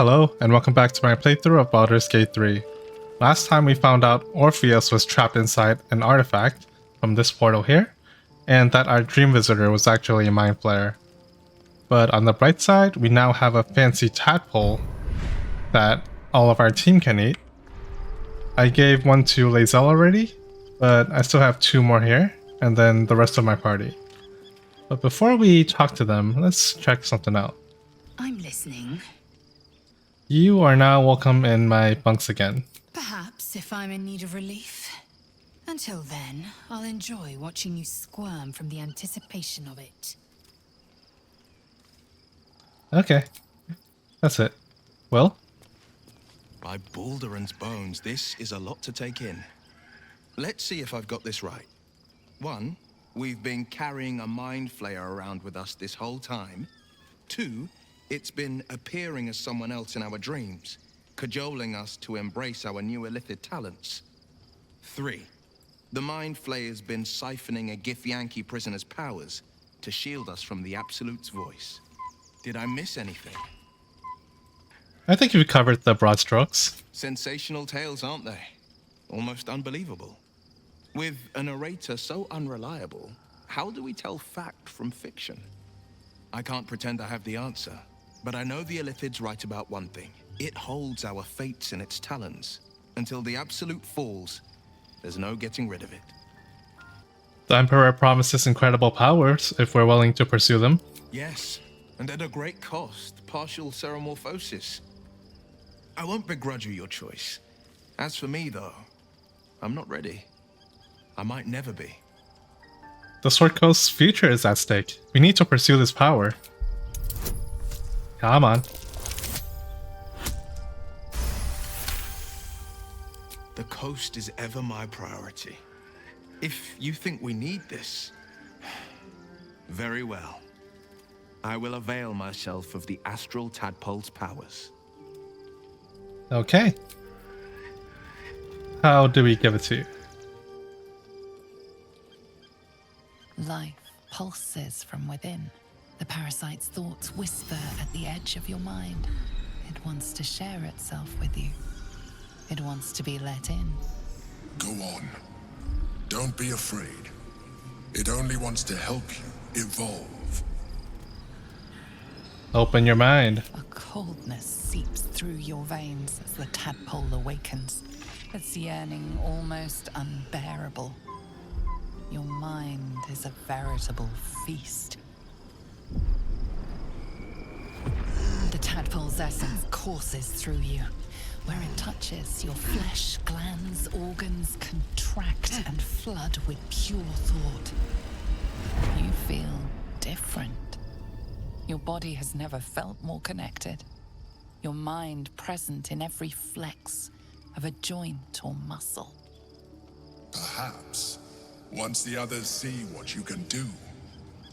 Hello, and welcome back to my playthrough of Baldur's Gate 3. Last time we found out Orpheus was trapped inside an artifact from this portal here, and that our dream visitor was actually a mind flayer. But on the bright side, we now have a fancy tadpole that all of our team can eat. I gave one to Lae'zel already, but I still have two more here, and then the rest of my party. But before we talk to them, let's check something out. I'm listening. You are now welcome in my bunks again. Perhaps if I'm in need of relief. Until then, I'll enjoy watching you squirm from the anticipation of it. Okay, that's it. Well? By Baldur's bones, this is a lot to take in. Let's see if I've got this right. 1, we've been carrying a mind flayer around with us this whole time. 2, it's been appearing as someone else in our dreams, cajoling us to embrace our new illithid talents. 3, the mind flayer's been siphoning a Githyanki prisoner's powers to shield us from the Absolute's voice. Did I miss anything? I think you've covered the broad strokes. Sensational tales, aren't they? Almost unbelievable. With a narrator so unreliable, how do we tell fact from fiction? I can't pretend I have the answer, but I know the illithid's right about one thing. It holds our fates in its talons. Until the Absolute falls, there's no getting rid of it. The Emperor promises incredible powers if we're willing to pursue them. Yes, and at a great cost, partial ceremorphosis. I won't begrudge you your choice. As for me, though, I'm not ready. I might never be. The Sword Coast's future is at stake. We need to pursue this power. Come on. The coast is ever my priority. If you think we need this, very well. I will avail myself of the astral tadpole's powers. Okay. How do we give it to you? Life pulses from within. The parasite's thoughts whisper at the edge of your mind. It wants to share itself with you. It wants to be let in. Go on. Don't be afraid. It only wants to help you evolve. Open your mind. A coldness seeps through your veins as the tadpole awakens, its yearning almost unbearable. Your mind is a veritable feast. The tadpole's essence courses through you. Where it touches, your flesh, glands, organs contract and flood with pure thought. You feel different. Your body has never felt more connected. Your mind present in every flex of a joint or muscle. Perhaps, once the others see what you can do,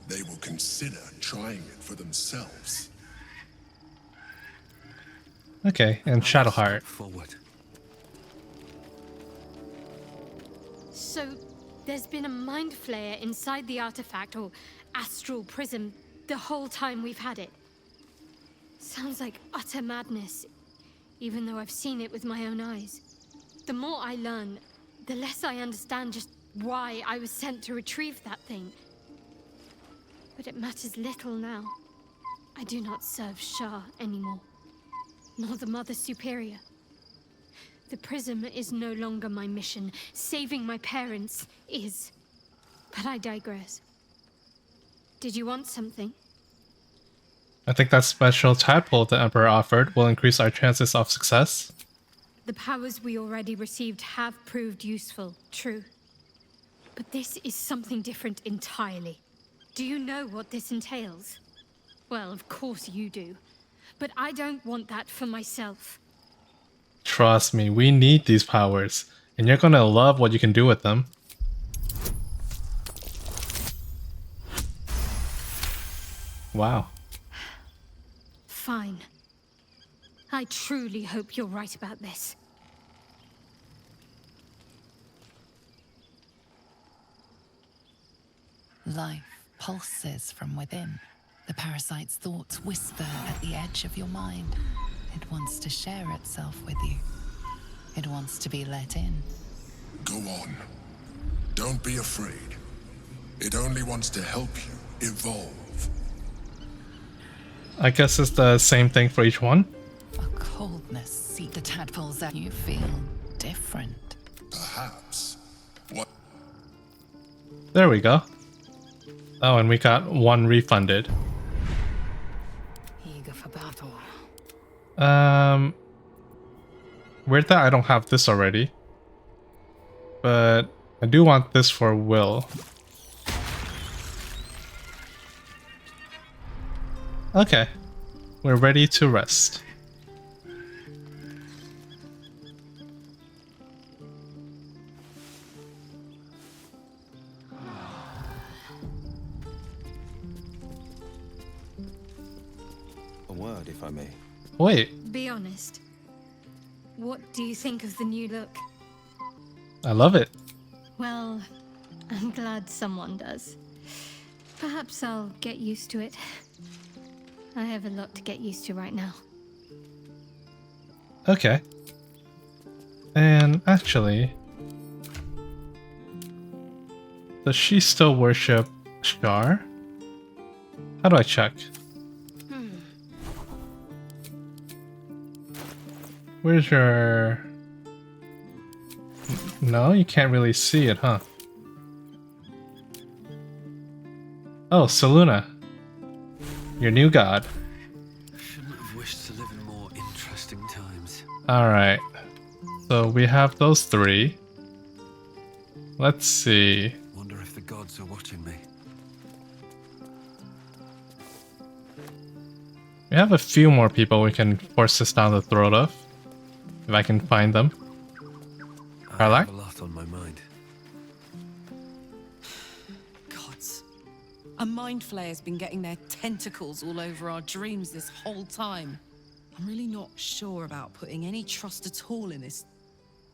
they will consider trying it for themselves. Okay, and Shadowheart. Forward. So, there's been a mind flayer inside the artifact, or astral prism, the whole time we've had it. Sounds like utter madness, even though I've seen it with my own eyes. The more I learn, the less I understand just why I was sent to retrieve that thing. But it matters little now. I do not serve Shah anymore, nor the Mother Superior. The prism is no longer my mission. Saving my parents is. But I digress. Did you want something? I think that special tadpole the Emperor offered will increase our chances of success. The powers we already received have proved useful, true. But this is something different entirely. Do you know what this entails? Well, of course you do. But I don't want that for myself. Trust me, we need these powers, and you're gonna love what you can do with them. Wow. Fine. I truly hope you're right about this. Life pulses from within. The parasite's thoughts whisper at the edge of your mind. It It wants to share itself with you. It wants to be let in. Go on. Don't be afraid. It only wants to help you evolve. I guess it's the same thing for each one. A coldness seep the tadpoles out. You feel different. Perhaps. What? There we go. Oh, and we got one refunded. Eager for battle. Weird that I don't have this already. But I do want this for Will. Okay. We're ready to rest. A word, if I may. Wait, Be honest. What do you think of the new look? I love it. Well, I'm glad someone does. Perhaps I'll get used to it. I have a lot to get used to right now. Okay. And actually, does she still worship Shar? How do I check? Where's your... No, you can't really see it, huh? Oh, Saluna. Your new god. Shouldn't have wished to live in more interesting times. Alright. So we have those three. Let's see. Wonder if the gods are watching me. We have a few more people we can force this down the throat of. If I can find them. I Carla? have a lot on my mind. Gods. A mind flayer's been getting their tentacles all over our dreams this whole time. I'm really not sure about putting any trust at all in this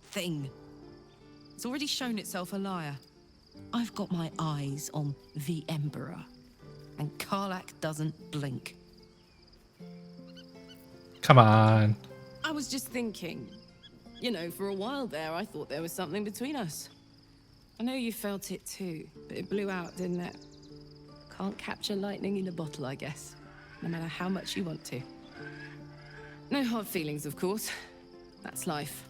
thing. It's already shown itself a liar. I've got my eyes on the Emperor, and Karlak doesn't blink. Come on. I was just thinking, you know, for a while there, I thought there was something between us. I know you felt it too, but it blew out, didn't it? Can't capture lightning in a bottle, I guess. No matter how much you want to. No hard feelings, of course. That's life.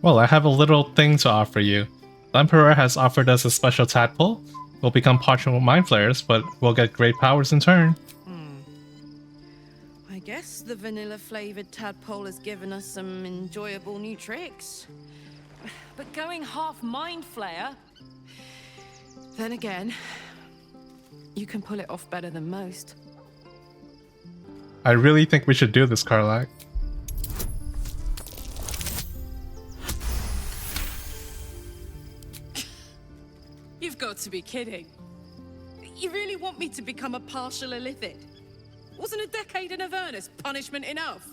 Well, I have a little thing to offer you. The Emperor has offered us a special tadpole. We'll become partial mind flayers, but we'll get great powers in turn. I guess the vanilla-flavored tadpole has given us some enjoyable new tricks. But going half mind flayer... Then again, you can pull it off better than most. I really think we should do this, Karlak. You've got to be kidding. You really want me to become a partial illithid? Wasn't a decade in Avernus punishment enough?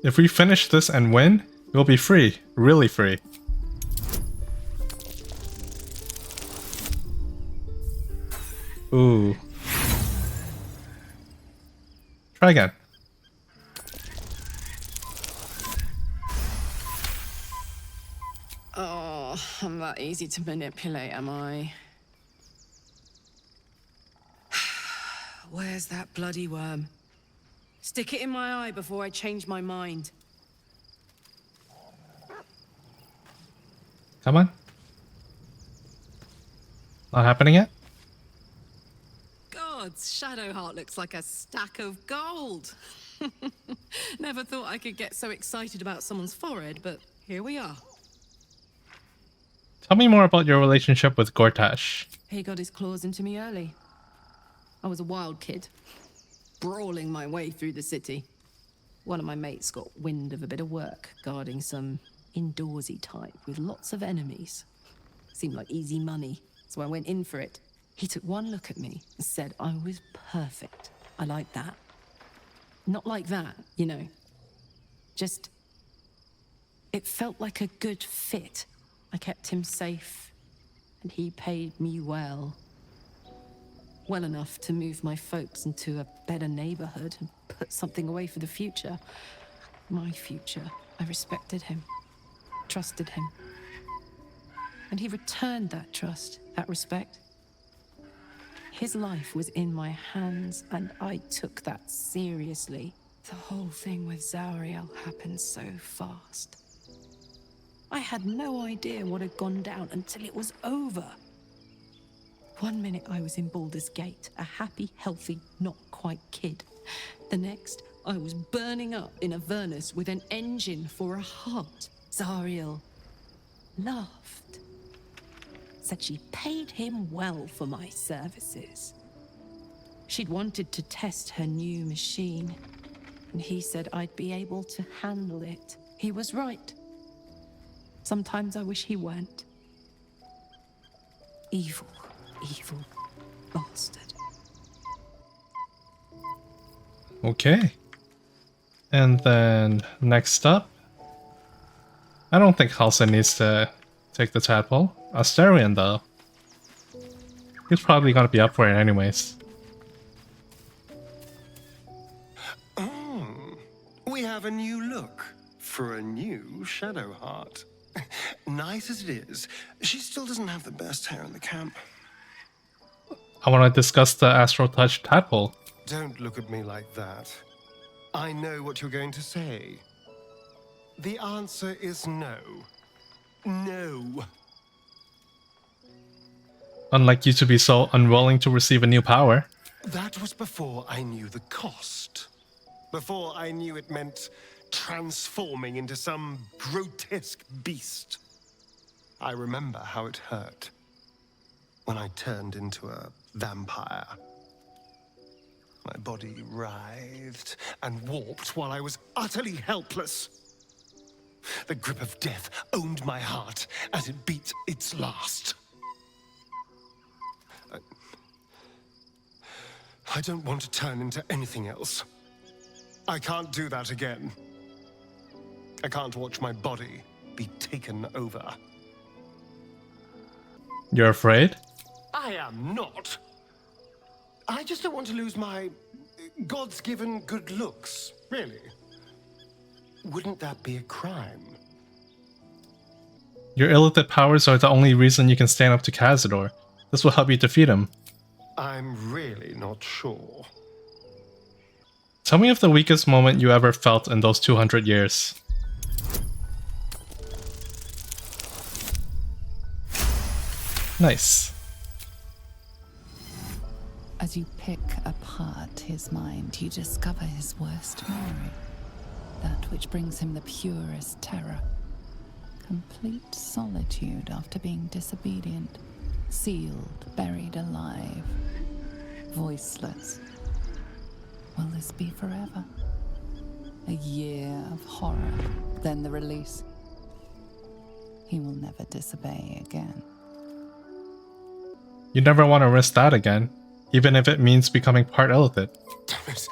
If we finish this and win, we'll be free. Really free. Ooh. Try again. Oh, I'm that easy to manipulate, am I? Where's that bloody worm? Stick it in my eye before I change my mind. Come on. Not happening yet? Gods, Shadowheart looks like a stack of gold. Never thought I could get so excited about someone's forehead, but here we are. Tell me more about your relationship with Gortash. He got his claws into me early. I was a wild kid, brawling my way through the city. One of my mates got wind of a bit of work guarding some indoorsy type with lots of enemies. Seemed like easy money, so I went in for it. He took one look at me and said I was perfect. I like that. Not like that, you know. Just... it felt like a good fit. I kept him safe, and he paid me well. Well enough to move my folks into a better neighborhood and put something away for the future. My future. I respected him, trusted him. And he returned that trust, that respect. His life was in my hands, and I took that seriously. The whole thing with Zauriel happened so fast. I had no idea what had gone down until it was over. One minute I was in Baldur's Gate, a happy, healthy, not quite kid. The next, I was burning up in Avernus with an engine for a heart. Zariel laughed. Said she paid him well for my services. She'd wanted to test her new machine, and he said I'd be able to handle it. He was right. Sometimes I wish he weren't. Evil, evil bastard. Okay. And then next up, I don't think Halsin needs to take the tadpole. Asterion though. He's probably gonna be up for it anyways. We have a new look for a new Shadow Heart. Nice as it is, she still doesn't have the best hair in the camp. I want to discuss the Astral Touch tadpole. Don't look at me like that. I know what you're going to say. The answer is no. No. Unlike you to be so unwilling to receive a new power. That was before I knew the cost. Before I knew it meant transforming into some grotesque beast. I remember how it hurt when I turned into a vampire. My body writhed and warped while I was utterly helpless. The grip of death owned my heart as it beat its last. I don't want to turn into anything else. I can't do that again. I can't watch my body be taken over. You're afraid? I am not. I just don't want to lose my God's given good looks, really. Wouldn't that be a crime? Your illithid powers are the only reason you can stand up to Cazador. This will help you defeat him. I'm really not sure. Tell me of the weakest moment you ever felt in those 200 years. Nice. As you pick apart his mind, you discover his worst memory. That which brings him the purest terror. Complete solitude after being disobedient. Sealed, buried alive. Voiceless. Will this be forever? A year of horror, then the release. He will never disobey again. You never want to risk that again, even if it means becoming part illithid. Damn it.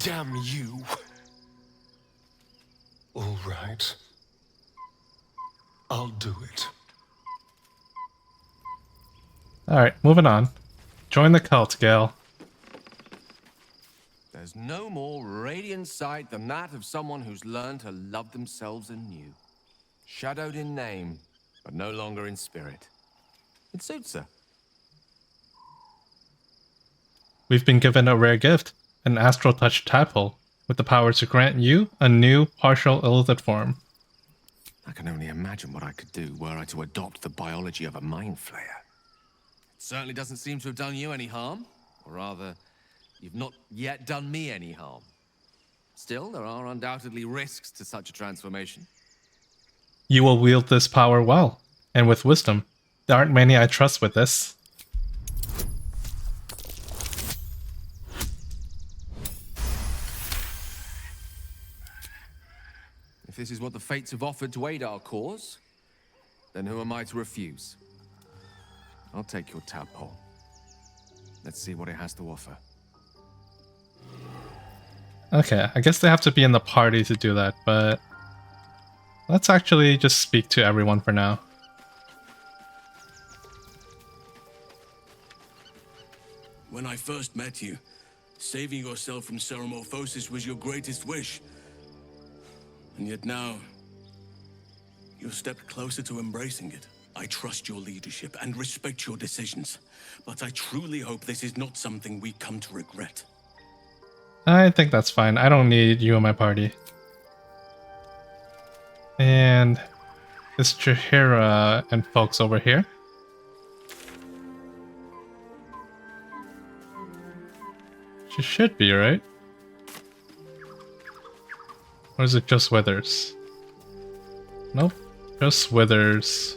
Damn you. All right. I'll do it. Alright, moving on. Join the cult, Gale. There's no more radiant sight than that of someone who's learned to love themselves anew. Shadowed in name, but no longer in spirit. It suits her. We've been given a rare gift, an Astral Touch tadpole, with the power to grant you a new partial illithid form. I can only imagine what I could do were I to adopt the biology of a mind flayer. It certainly doesn't seem to have done you any harm. Or rather, you've not yet done me any harm. Still, there are undoubtedly risks to such a transformation. You will wield this power well, and with wisdom. There aren't many I trust with this. If this is what the fates have offered to aid our cause, then who am I to refuse? I'll take your tadpole. Let's see what it has to offer. Okay, I guess they have to be in the party to do that, but let's actually just speak to everyone for now. When I first met you, Saving yourself from ceremorphosis was your greatest wish. And yet now, you've stepped closer to embracing it. I trust your leadership and respect your decisions, but I truly hope this is not something we come to regret. I think that's fine. I don't need you in my party. And this Jaheira and folks over here. She should be, right? Or is it just Withers? Nope, just Withers.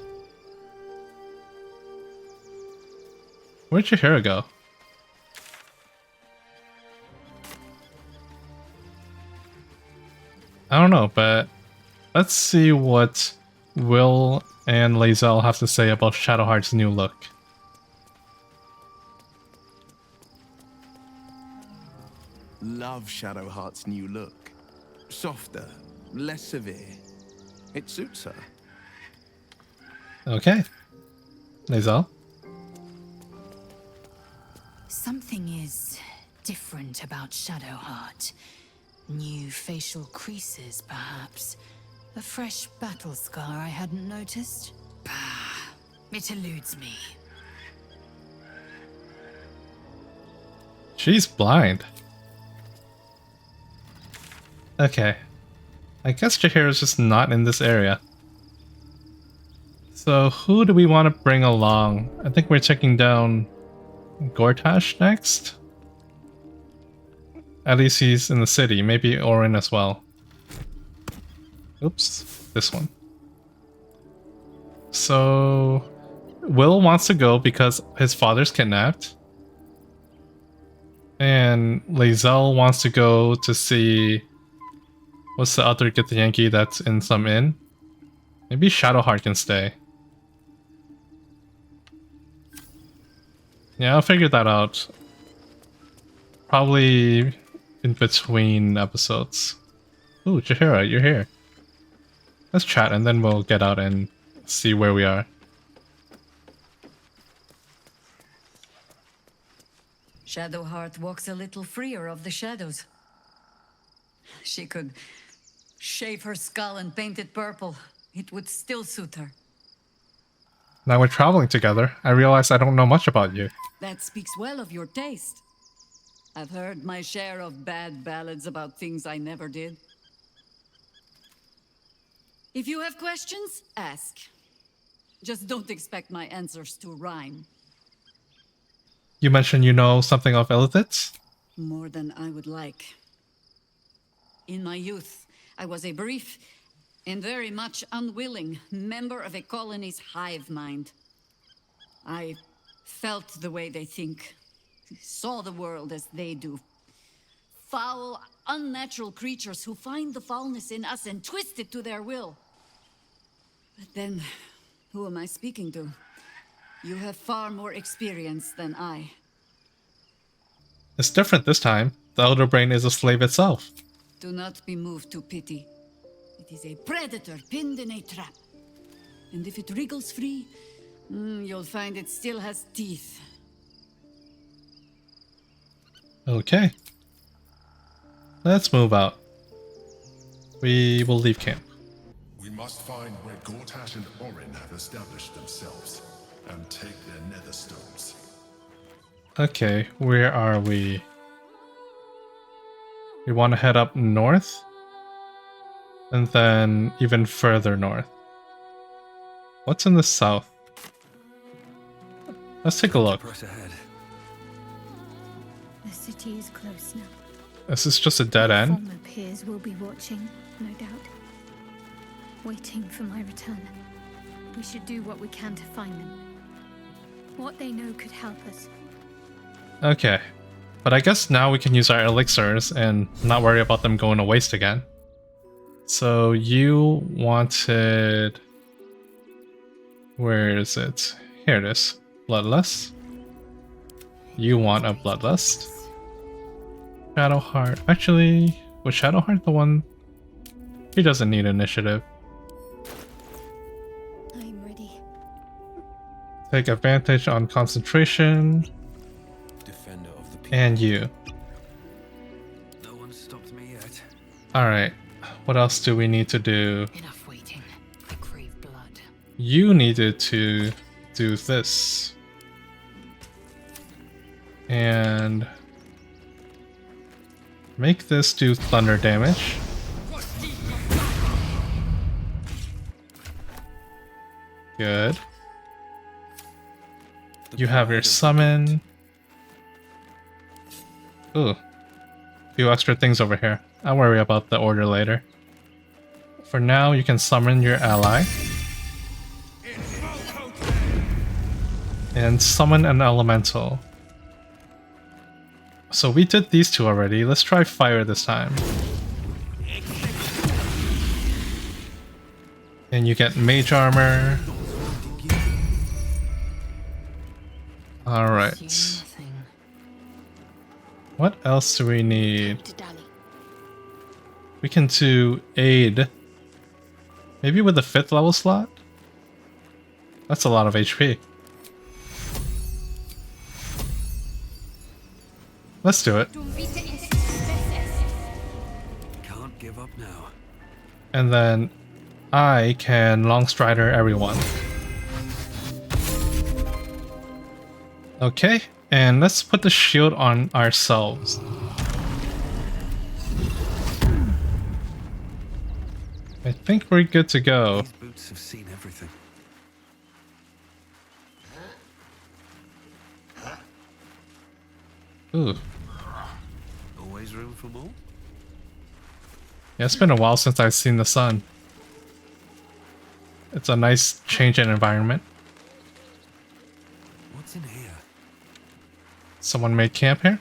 Where'd Jaheira go? I don't know, but let's see what Will and Lae'zel have to say about Shadowheart's new look. Love Shadowheart's new look. Softer, less severe. It suits her. Okay. Lae'zel? Something is different about Shadowheart. New facial creases, perhaps. A fresh battle scar I hadn't noticed. Bah, it eludes me. She's blind. Okay. I guess Jaheira's just not in this area. So who do we want to bring along? I think we're checking down Gortash next? At least he's in the city. Maybe Orin as well. Oops. This one. So Will wants to go because his father's kidnapped. And Lae'zel wants to go to see... What's the other Githyanki that's in some inn? Maybe Shadowheart can stay. Yeah, I'll figure that out. Probably in between episodes. Ooh, Jaheira, you're here. Let's chat and then we'll get out and see where we are. Shadowheart walks a little freer of the shadows. She could shave her skull and paint it purple. It would still suit her. Now we're traveling together. I realize I don't know much about you. That speaks well of your taste. I've heard my share of bad ballads about things I never did. If you have questions, ask. Just don't expect my answers to rhyme. You mentioned you know something of Illithids? More than I would like. In my youth, I was a brief and very much unwilling member of a colony's hive mind. I felt the way they think, saw the world as they do. Foul, unnatural creatures who find the foulness in us and twist it to their will. But then, who am I speaking to? You have far more experience than I. It's different this time. The Elder Brain is a slave itself. Do not be moved to pity. It is a predator pinned in a trap. And if it wriggles free, you'll find it still has teeth. Okay. Let's move out. We will leave camp. We must find where Gortash and Orin have established themselves and take their nether stones. Okay, where are we? We want to head up north? And then even further north. What's in the south? Let's take a look. Right ahead. The city is close now. This is just a dead end. Former peers will be watching, no doubt. Waiting for my return. We should do what we can to find them. What they know could help us. Okay. But I guess now we can use our elixirs and not worry about them going to waste again. So you wanted... Where is it? Here it is. Bloodlust. You want a Bloodlust. Shadowheart. Actually, was Shadowheart the one? He doesn't need initiative. I'm ready. Take advantage on concentration. Defender of the people. And you. one stopped me yet. Alright. What else do we need to do? Enough waiting. I crave blood. You needed to do this. And make this do thunder damage. Good. You have your summon. Ooh. Few extra things over here. I'll worry about the order later. For now, you can summon your ally. And summon an elemental. So we did these two already. Let's try fire this time. And you get mage armor. Alright. What else do we need? We can do aid. Maybe with the 5th level slot? That's a lot of HP. Let's do it. Can't give up now. And then I can long strider everyone. Okay, and let's put the shield on ourselves. I think we're good to go. These boots have seen everything. Ooh. Always room for more? Yeah, it's been a while since I've seen the sun. It's a nice change in environment. What's in here? Someone made camp here?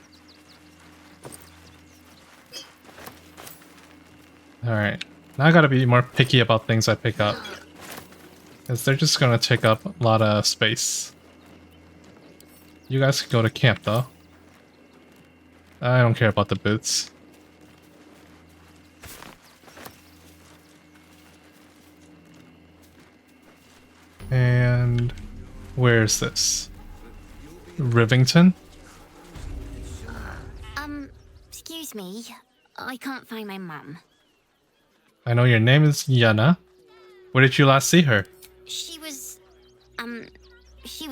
Alright. Now I gotta be more picky about things I pick up. Because they're just gonna take up a lot of space. You guys can go to camp though. I don't care about the boots. And where is this? Rivington? Excuse me. I can't find my mum. I know your name is Yana. Where did you last see her? She was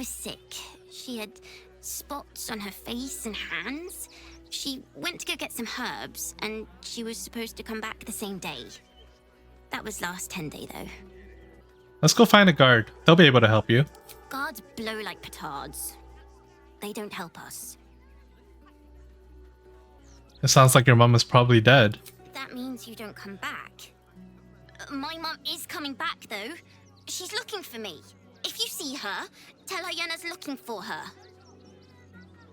sick. She had spots on her face and hands. She went to go get some herbs, and she was supposed to come back the same day. That was last 10 day, though. Let's go find a guard. They'll be able to help you. Guards blow like petards. They don't help us. It sounds like your mom is probably dead. That means you don't come back. My mum is coming back, though. She's looking for me. If you see her, tell her Yenna's looking for her.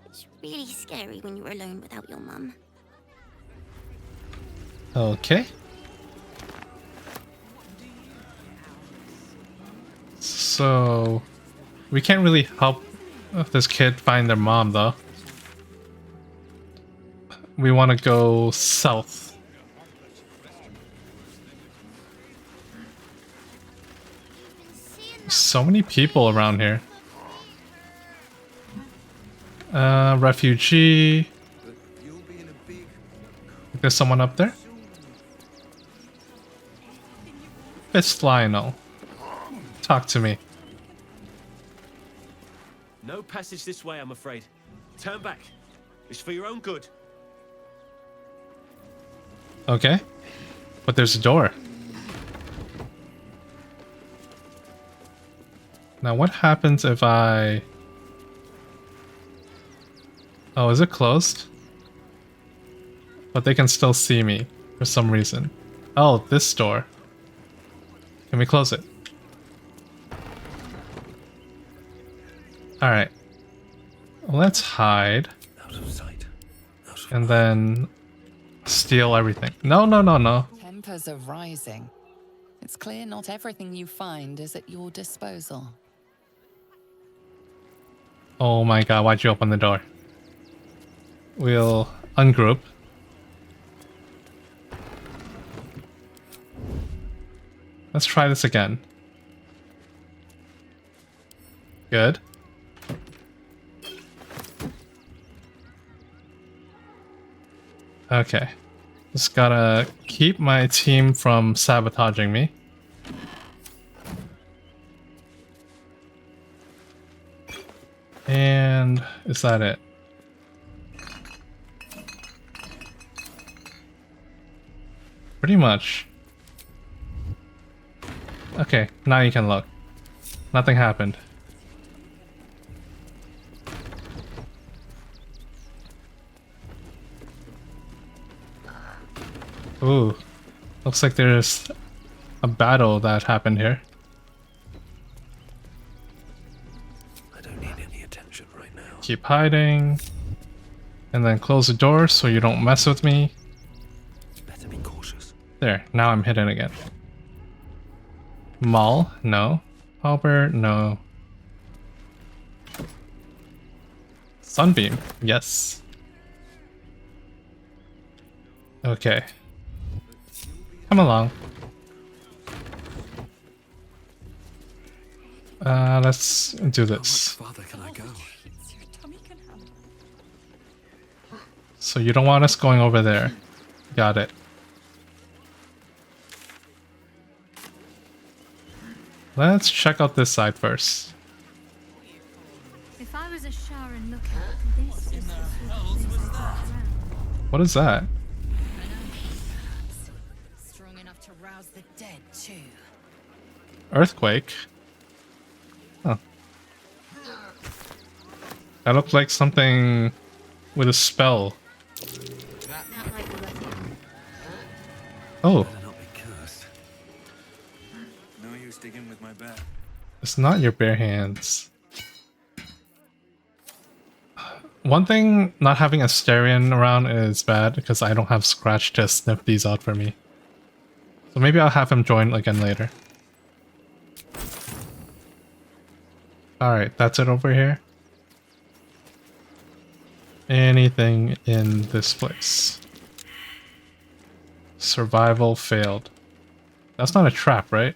It's really scary when you're alone without your mum. Okay. So we can't really help this kid find their mom though. We want to go south. So many people around here. Refugee. There's someone up there. Fist Lionel. Talk to me. No passage this way, I'm afraid. Turn back. It's for your own good. Okay. But there's a door. Now what happens if I... Oh, is it closed? But they can still see me for some reason. Oh, this door. Can we close it? Alright. Let's hide. Out of sight. And then steal everything. No, no, no, no. Tempers are rising. It's clear not everything you find is at your disposal. Oh my god, why'd you open the door? We'll ungroup. Let's try this again. Good. Okay. Just gotta keep my team from sabotaging me. And is that it? Pretty much. Okay, now you can look. Nothing happened. Ooh, looks like there's a battle that happened here. I don't need any attention right now. Keep hiding. And then close the door so you don't mess with me. Better be cautious. There, now I'm hidden again. Maul, no. Halberd, no. Sunbeam, yes. Okay. Come along. Let's do this. How much farther can I go? So you don't want us going over there. Got it. Let's check out this side first. If I was a Sharon looking, this is the sort of place I'd around. What is that? Strong enough to rouse the dead, too. Earthquake? Huh. That looked like something with a spell. Oh. Better not be cursed. No use digging with my bare. It's not your bare hands. One thing not having Asterion around is bad because I don't have Scratch to sniff these out for me. So maybe I'll have him join again later. Alright, that's it over here. Anything in this place? Survival failed. That's not a trap, right?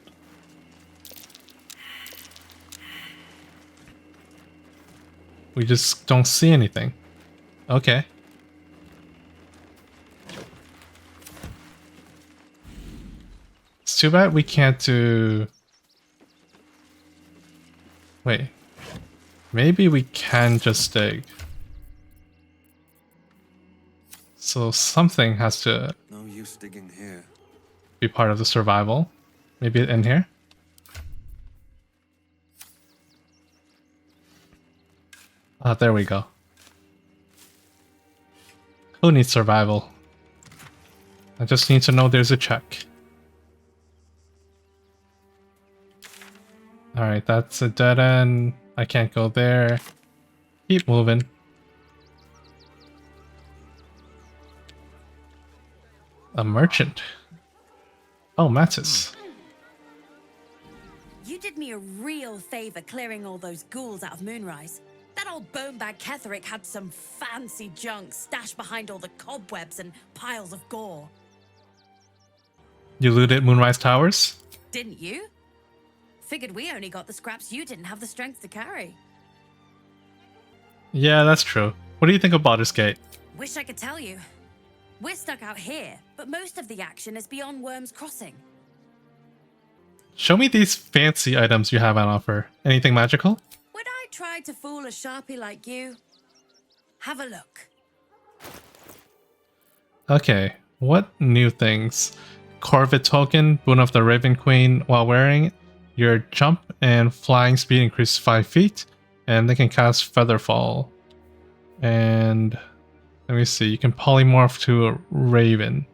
We just don't see anything. Okay. It's too bad we can't do... Wait. Maybe we can just dig. So something has to No use digging here. be part of the survival. Maybe in here? Ah, there we go. Who needs survival? I just need to know there's a check. Alright, that's a dead end. I can't go there. Keep moving. A merchant. Oh, Mattis. You did me a real favor clearing all those ghouls out of Moonrise. That old bonebag Ketherick had some fancy junk stashed behind all the cobwebs and piles of gore. You looted Moonrise Towers? Didn't you? Figured we only got the scraps you didn't have the strength to carry. Yeah, that's true. What do you think of Baldur's Gate? Wish I could tell you. We're stuck out here, but most of the action is beyond Worm's Crossing. Show me these fancy items you have on offer. Anything magical? Would I try to fool a Sharpie like you? Have a look. Okay, what new things? Corvid token, Boon of the Raven Queen. While wearing it, your jump and flying speed increase 5 feet, and they can cast Featherfall. And let me see, you can polymorph to a raven.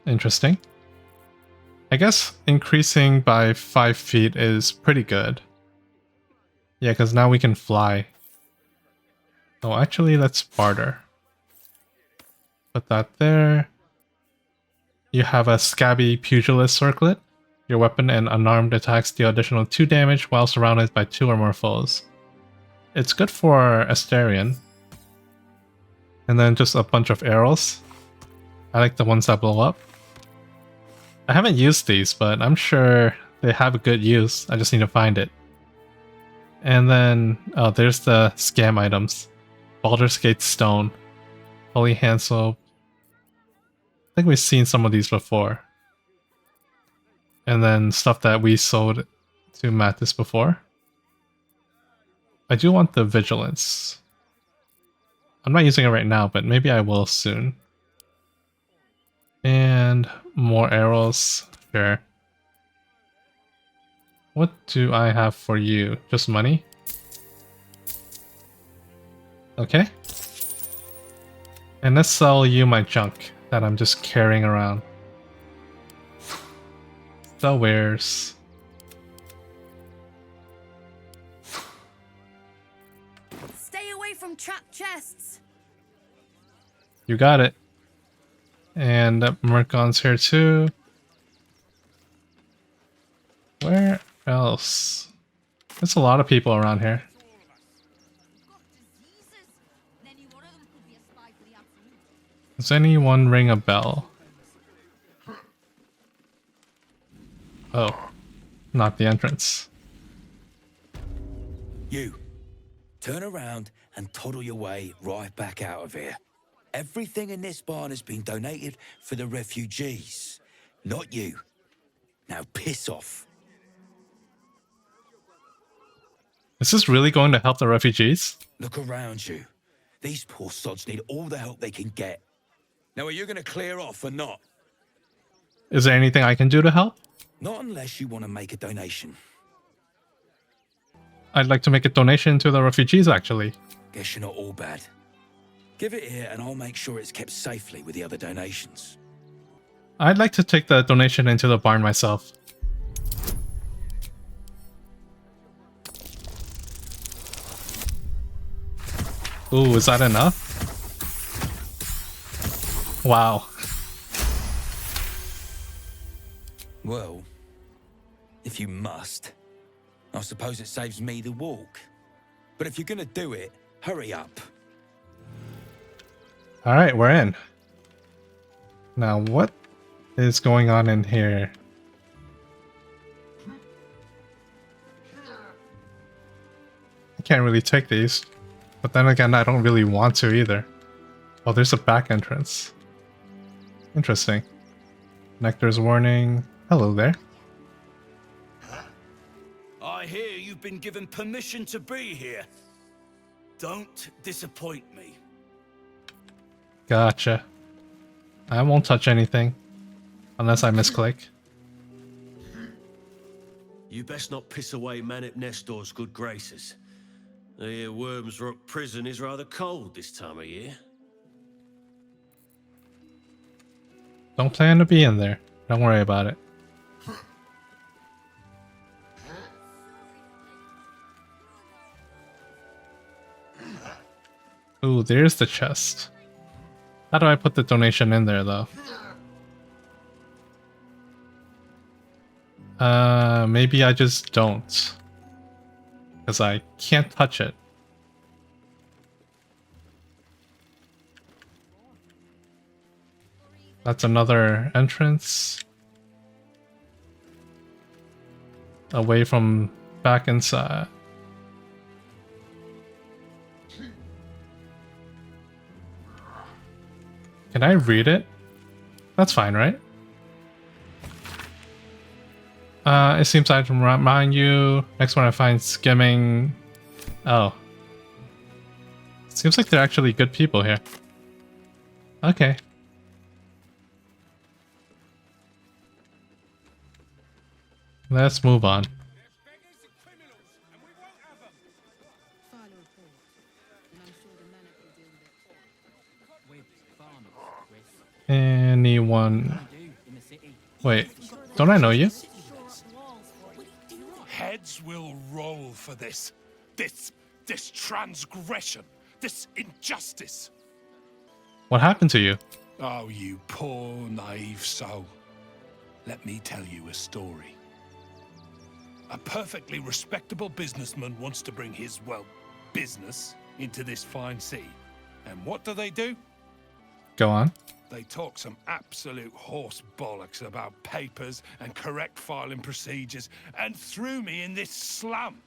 Interesting. I guess increasing by 5 feet is pretty good. Yeah, because now we can fly. Oh, actually, let's barter. Put that there. You have a Scabby Pugilist Circlet. Your weapon and unarmed attacks deal additional 2 damage while surrounded by 2 or more foes. It's good for Asterion. And then just a bunch of arrows. I like the ones that blow up. I haven't used these, but I'm sure they have a good use. I just need to find it. And then, oh, there's the scam items. Baldur's Gate Stone. Holy Hand Soap. think we've seen some of these before. And then stuff that we sold to Mattis before. I do want the vigilance. I'm not using it right now, but maybe I will soon. And more arrows. Sure. What do I have for you? Just money? Okay. And let's sell you my junk that I'm just carrying around. Sell wares. Stay away from trapped chests. You got it. And Mercon's here too. Where else? There's a lot of people around here. Does anyone ring a bell? Oh, not the entrance. You, turn around and toddle your way right back out of here. Everything in this barn has been donated for the refugees, not you. Now piss off. Is this really going to help the refugees? Look around you. These poor sods need all the help they can get. Now, are you going to clear off or not? Is there anything I can do to help? Not unless you want to make a donation. I'd like to make a donation to the refugees, actually. Guess you're not all bad. Give it here and I'll make sure it's kept safely with the other donations. I'd like to take the donation into the barn myself. Ooh, is that enough? Wow. Well, if you must, I suppose it saves me the walk. But if you're gonna do it, hurry up. Alright, we're in. Now, what is going on in here? I can't really take these. But then again, I don't really want to either. Oh, there's a back entrance. Interesting. Nectar's warning. Hello there. I hear you've been given permission to be here. Don't disappoint me. Gotcha. I won't touch anything. Unless I misclick. You best not piss away Manip Nestor's good graces. I hear Worms Rock Prison is rather cold this time of year. Don't plan to be in there. Don't worry about it. Ooh, there's the chest. How do I put the donation in there, though? Maybe I just don't. Because I can't touch it. That's another entrance. Away from back inside. Can I read it? That's fine, right? It seems I have to remind you. Next one I find skimming. Oh. Seems like they're actually good people here. Okay. Let's move on. Anyone? Wait, don't I know you? Heads will roll for this. This transgression. This injustice. What happened to you? Oh, you poor, naive soul. Let me tell you a story. A perfectly respectable businessman wants to bring his, well, business into this fine city. And what do? Go on. They talk some absolute horse bollocks about papers and correct filing procedures and threw me in this slum.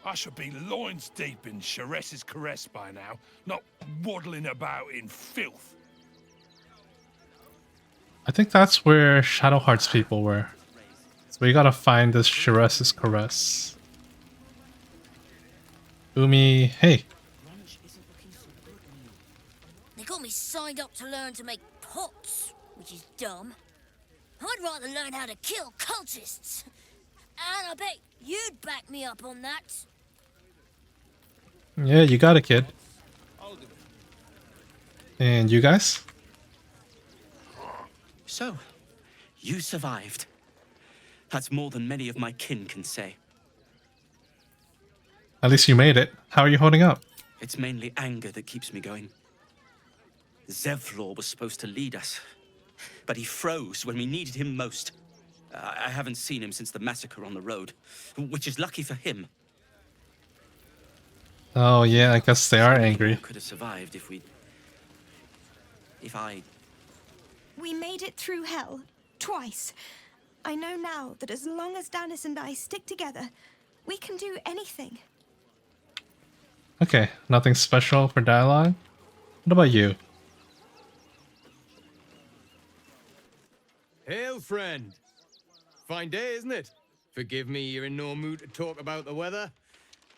I should be loins deep in Chares's caress by now, not waddling about in filth. I think that's where Shadowheart's people were. So we gotta find this Shiraz's Caress. Umi, hey. They got me signed up to learn to make pots, which is dumb. I'd rather learn how to kill cultists. And I bet you'd back me up on that. Yeah, you got it, kid. And you guys? So, you survived. That's more than many of my kin can say. At least you made it. How are you holding up? It's mainly anger that keeps me going. Zevlor was supposed to lead us, but he froze when we needed him most. I haven't seen him since the massacre on the road, which is lucky for him. Oh yeah, I guess they are angry. Could have survived if I... We made it through hell, twice. I know now that as long as Danis and I stick together, we can do anything. Okay, nothing special for dialogue. What about you? Hail, friend. Fine day, isn't it? Forgive me, you're in no mood to talk about the weather.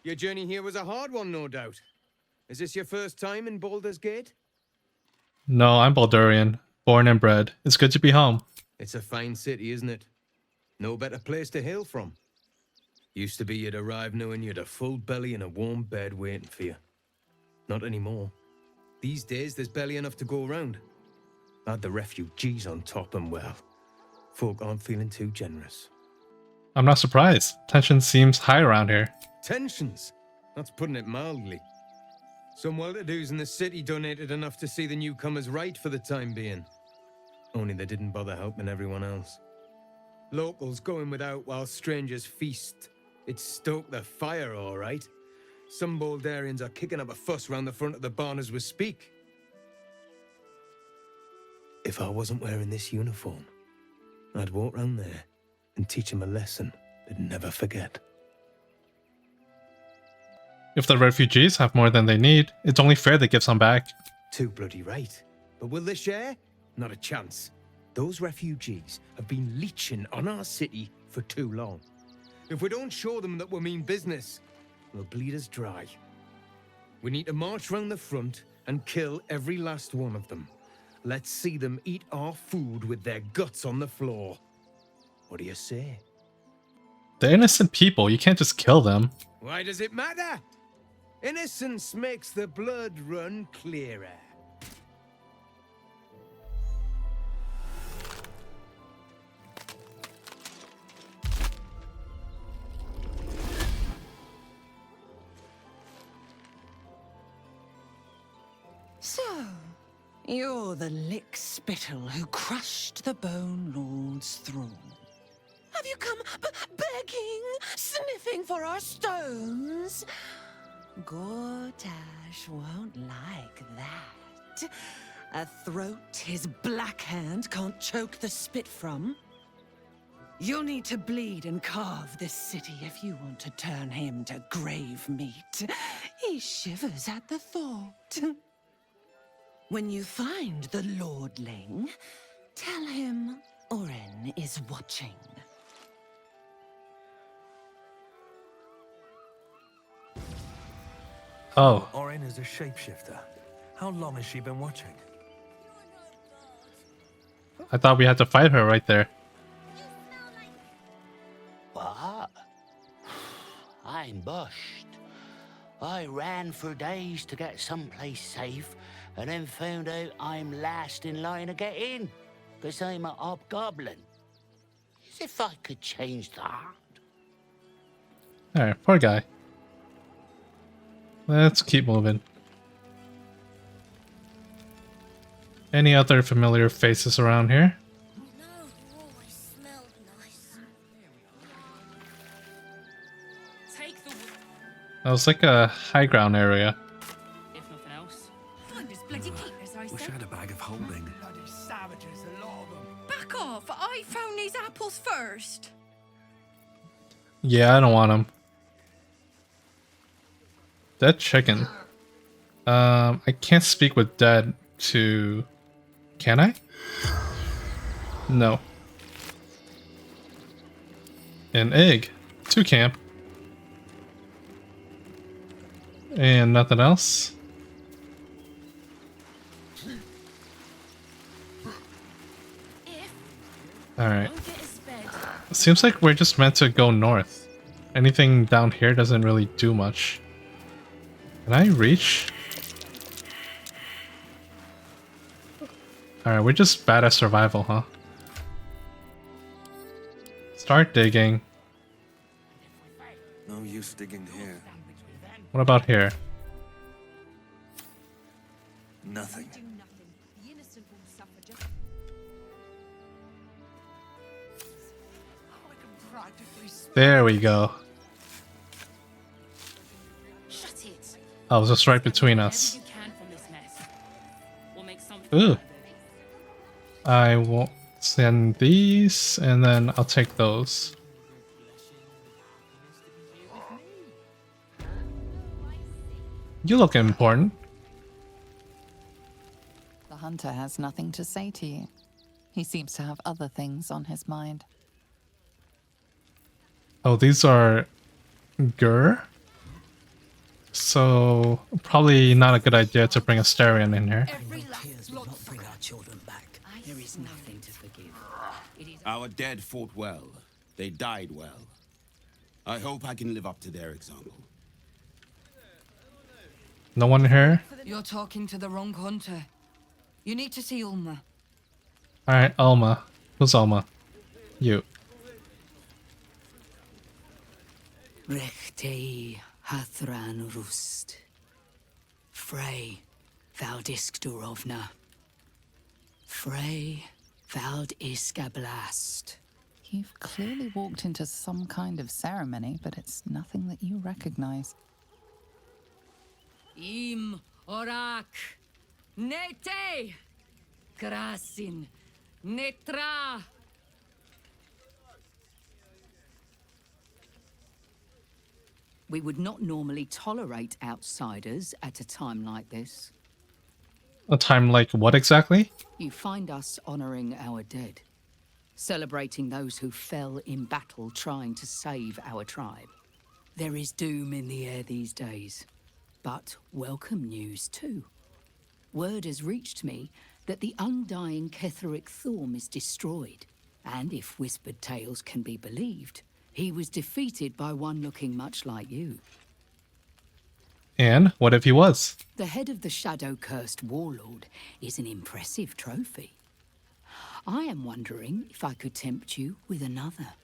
Your journey here was a hard one, no doubt. Is this your first time in Baldur's Gate? No, I'm Baldurian. Born and bred. It's good to be home. It's a fine city, isn't it? No better place to hail from. Used to be you'd arrive knowing you'd a full belly and a warm bed waiting for you. Not anymore. These days, there's barely enough to go around. Add the refugees on top and well, folk aren't feeling too generous. I'm not surprised. Tension seems high around here. Tensions? That's putting it mildly. Some well-to-dos in the city donated enough to see the newcomers right for the time being. Only they didn't bother helping everyone else. Locals going without while strangers feast. It stoked the fire, all right. Some Baldurians are kicking up a fuss round the front of the barn as we speak. If I wasn't wearing this uniform, I'd walk round there and teach them a lesson they'd never forget. If the refugees have more than they need, it's only fair they give some back. Too bloody right. But will they share? Not a chance. Those refugees have been leeching on our city for too long. If we don't show them that we mean business, they'll bleed us dry. We need to march round the front and kill every last one of them. Let's see them eat our food with their guts on the floor. What do you say? They're innocent people. You can't just kill them. Why does it matter? Innocence makes the blood run clearer. So, you're the lick spittle who crushed the Bone Lord's thrall. Have you come begging, sniffing for our stones? Gortash won't like that. A throat his black hand can't choke the spit from. You'll need to bleed and carve this city if you want to turn him to grave meat. He shivers at the thought. When you find the Lordling, tell him Oren is watching. Oh. Oren is a shapeshifter. How long has she been watching? I thought we had to fight her right there. What? I'm bushed. I ran for days to get someplace safe, and then found out I'm last in line to get in, because I'm a hobgoblin. As if I could change that. Alright, poor guy. Let's keep moving. Any other familiar faces around here? That was like a high ground area. If nothing else. Find us bloody keepers, I Wish I said. had a bag of holding. Bloody savages, a lot of them. Back off! I found these apples first. Yeah, I don't want them. Dead chicken. I can't speak with dead to... Can I? No. An egg. 2 camp. And nothing else. Alright. Seems like we're just meant to go north. Anything down here doesn't really do much. Can I reach? Alright, we're just bad at survival, huh? Start digging. No use digging here. What about here? Nothing. There we go. Shut it. Oh, it was just right between us. Ooh. I will send these, and then I'll take those. You look important. The hunter has nothing to say to you. He seems to have other things on his mind. Oh, these are Gur. So probably not a good idea to bring a Starion in here. Tears will not bring our children back. There is nothing to forgive. Our dead fought well. They died well. I hope I can live up to their example. No one here? You're talking to the wrong hunter. You need to see Ulma. Alright, Alma. Who's Alma? You. Rechtei Hathran Rust. Frey Valdiskdurovna. Frey Vald Iskablast. You've clearly walked into some kind of ceremony, but it's nothing that you recognize. Im Orak. Nete. Krasin. Netra. We would not normally tolerate outsiders at a time like this. A time like what exactly? You find us honoring our dead, celebrating those who fell in battle trying to save our tribe. There is doom in the air these days, but welcome news too. Word has reached me that the undying Ketheric Thorm is destroyed, and if whispered tales can be believed, he was defeated by one looking much like you. And what if he was? The head of the shadow-cursed warlord is an impressive trophy. I am wondering if I could tempt you with another.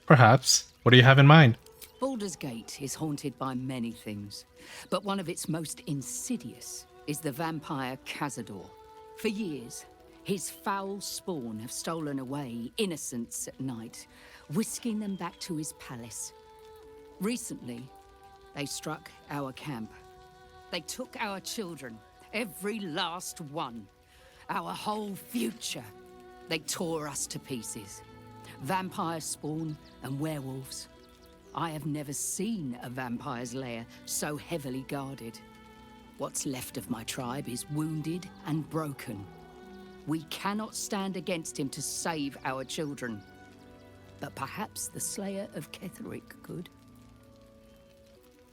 Perhaps. What do you have in mind? Baldur's Gate is haunted by many things, but one of its most insidious is the vampire Cazador. For years, his foul spawn have stolen away innocents at night, whisking them back to his palace. Recently, they struck our camp. They took our children, every last one. Our whole future. They tore us to pieces. Vampire spawn and werewolves. I have never seen a vampire's lair so heavily guarded. What's left of my tribe is wounded and broken. We cannot stand against him to save our children. But perhaps the Slayer of Ketheric could.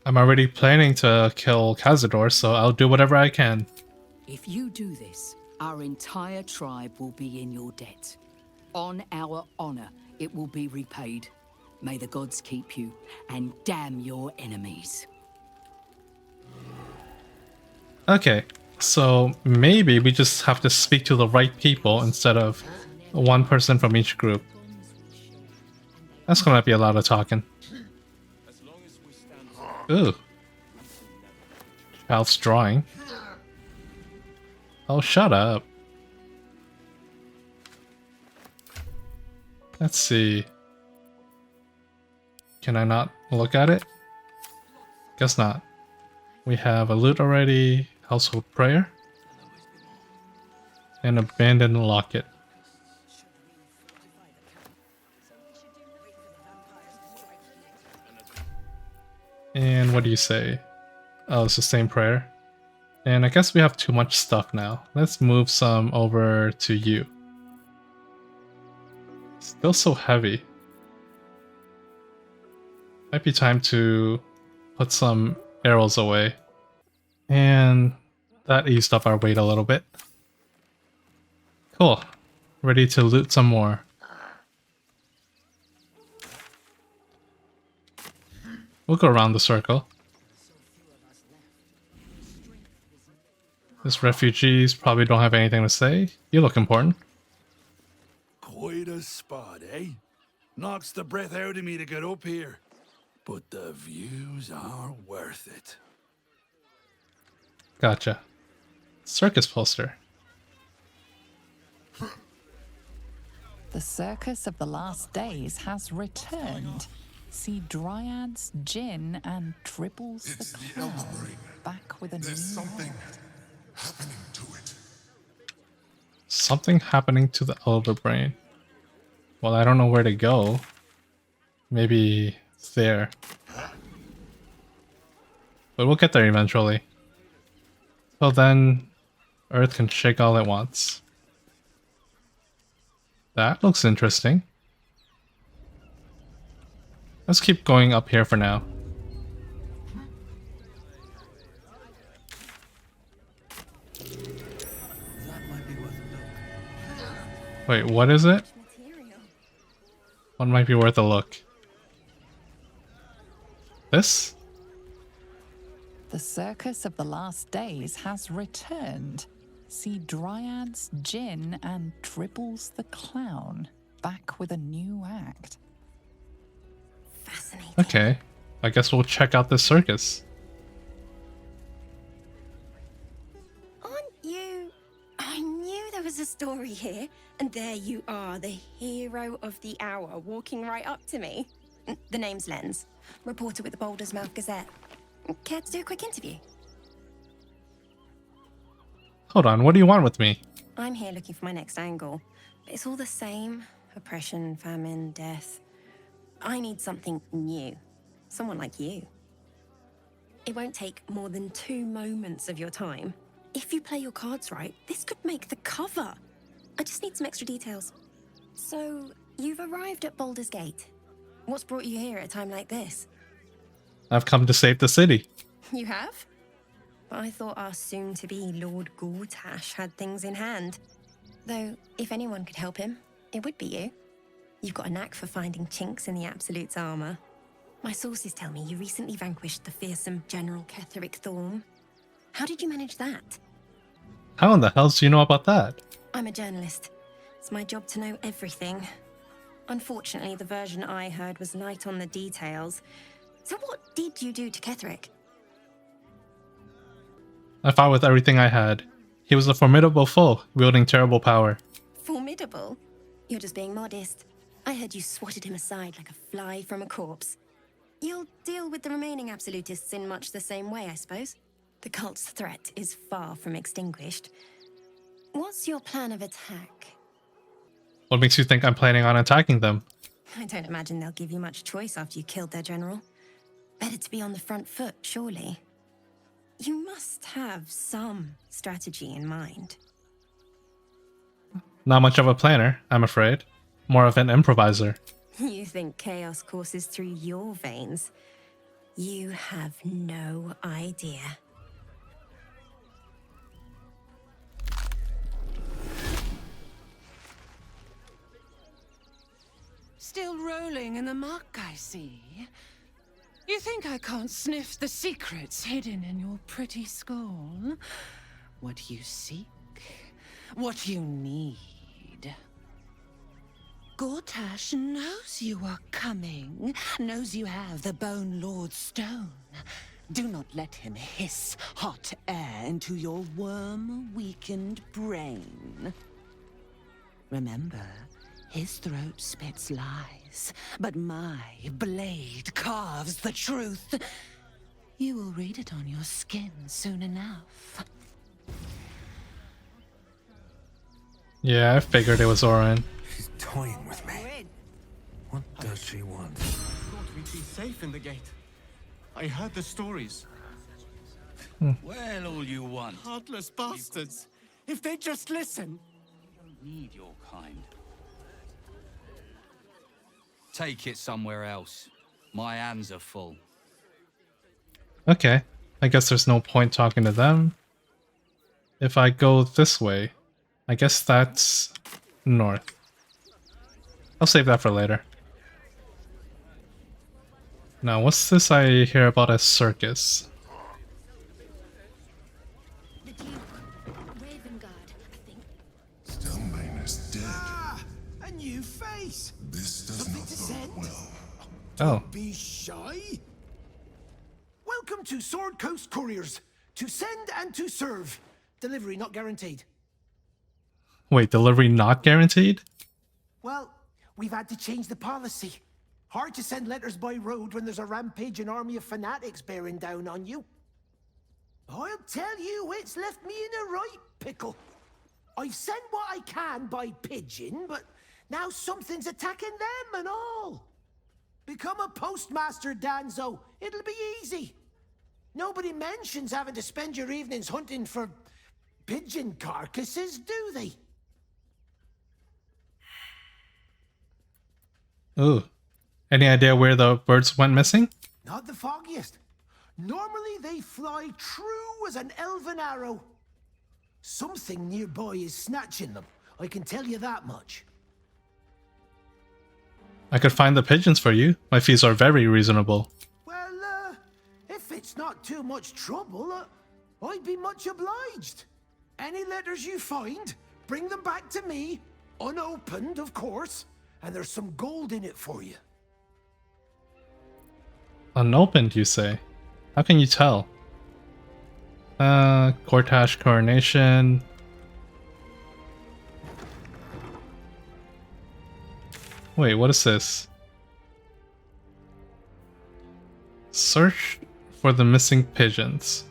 I'm already planning to kill Cazador, so I'll do whatever I can. If you do this, our entire tribe will be in your debt. On our honor, it will be repaid. May the gods keep you, and damn your enemies. Okay, so maybe we just have to speak to the right people instead of one person from each group. That's gonna be a lot of talking. Ooh. Child's drawing. Oh, shut up. Let's see. Can I not look at it? Guess not. We have a lute already, household prayer, and abandoned locket. And what do you say? Oh, it's the same prayer. And I guess we have too much stuff now. Let's move some over to you. Still so heavy. Might be time to put some arrows away. And that eased up our weight a little bit. Cool. Ready to loot some more. We'll go around the circle. These refugees probably don't have anything to say. You look important. Quite a spot, eh? Knocks the breath out of me to get up here. But the views are worth it. Gotcha. Circus poster. The circus of the last days has returned. See dryads, gin, and tribbles the clown. Back with a new something happening to it. Something happening to the elder brain. Well, I don't know where to go. Maybe there. But we'll get there eventually. Well then, Earth can shake all it wants. That looks interesting. Let's keep going up here for now. Wait, what is it? What might be worth a look? This? The circus of the last days has returned. See dryads, gin, and Dribbles the clown. Back with a new act. Fascinating. Okay, I guess we'll check out this circus. Aren't you... I knew there was a story here. And there you are, the hero of the hour, walking right up to me. The name's Lens, reporter with the Baldur's Mouth Gazette. Care to do a quick interview? Hold on, what do you want with me? I'm here looking for my next angle. But it's all the same. Oppression, famine, death. I need something new. Someone like you. It won't take more than 2 moments of your time. If you play your cards right, this could make the cover. I just need some extra details. So, you've arrived at Baldur's Gate. What's brought you here at a time like this? I've come to save the city. You have? But I thought our soon-to-be Lord Gortash had things in hand. Though, if anyone could help him, it would be you. You've got a knack for finding chinks in the Absolute's armor. My sources tell me you recently vanquished the fearsome General Ketheric Thorm. How did you manage that? How in the hell do you know about that? I'm a journalist. It's my job to know everything. Unfortunately, the version I heard was light on the details. So what did you do to Ketheric? I fought with everything I had. He was a formidable foe, wielding terrible power. Formidable? You're just being modest. I heard you swatted him aside like a fly from a corpse. You'll deal with the remaining Absolutists in much the same way, I suppose. The cult's threat is far from extinguished. What's your plan of attack? What makes you think I'm planning on attacking them? I don't imagine they'll give you much choice after you killed their general. Better to be on the front foot, surely. You must have some strategy in mind. Not much of a planner, I'm afraid. More of an improviser. You think chaos courses through your veins? You have no idea. Still rolling in the muck, I see. You think I can't sniff the secrets hidden in your pretty skull? What you seek, what you need. Gortash knows you are coming, knows you have the Bone Lord's stone. Do not let him hiss hot air into your worm-weakened brain. Remember, his throat spits lies, but my blade carves the truth. You will read it on your skin soon enough. Yeah, I figured it was Orin. She's toying with me. What does she want? Thought we'd be safe in the gate. I heard the stories. Well, all you want. Heartless bastards. If they just listen. We don't need your kind. Take it somewhere else. My hands are full. Okay, I guess there's no point talking to them. If I go this way, I guess that's north. I'll save that for later. Now, what's this I hear about a circus? Stelmane is dead. Ah, a new face. This does Something not to bode send? well. Oh, Be shy. Welcome to Sword Coast Couriers. To send and to serve. Delivery not guaranteed. wait, delivery not guaranteed? Well, we've had to change the policy. Hard to send letters by road when there's a rampaging army of fanatics bearing down on you. I'll tell you, it's left me in a right pickle. I've sent what I can by pigeon, but now something's attacking them and all. Become a postmaster, Danzo. It'll be easy. Nobody mentions having to spend your evenings hunting for pigeon carcasses, do they? Ooh. Any idea where the birds went missing? Not the foggiest. Normally they fly true as an elven arrow. Something nearby is snatching them. I can tell you that much. I could find the pigeons for you. My fees are very reasonable. Well, if it's not too much trouble, I'd be much obliged. Any letters you find, bring them back to me, unopened, of course, and there's some gold in it for you. Unopened, you say? How can you tell? Cortash coronation. Wait, what is this? Search for the missing pigeons.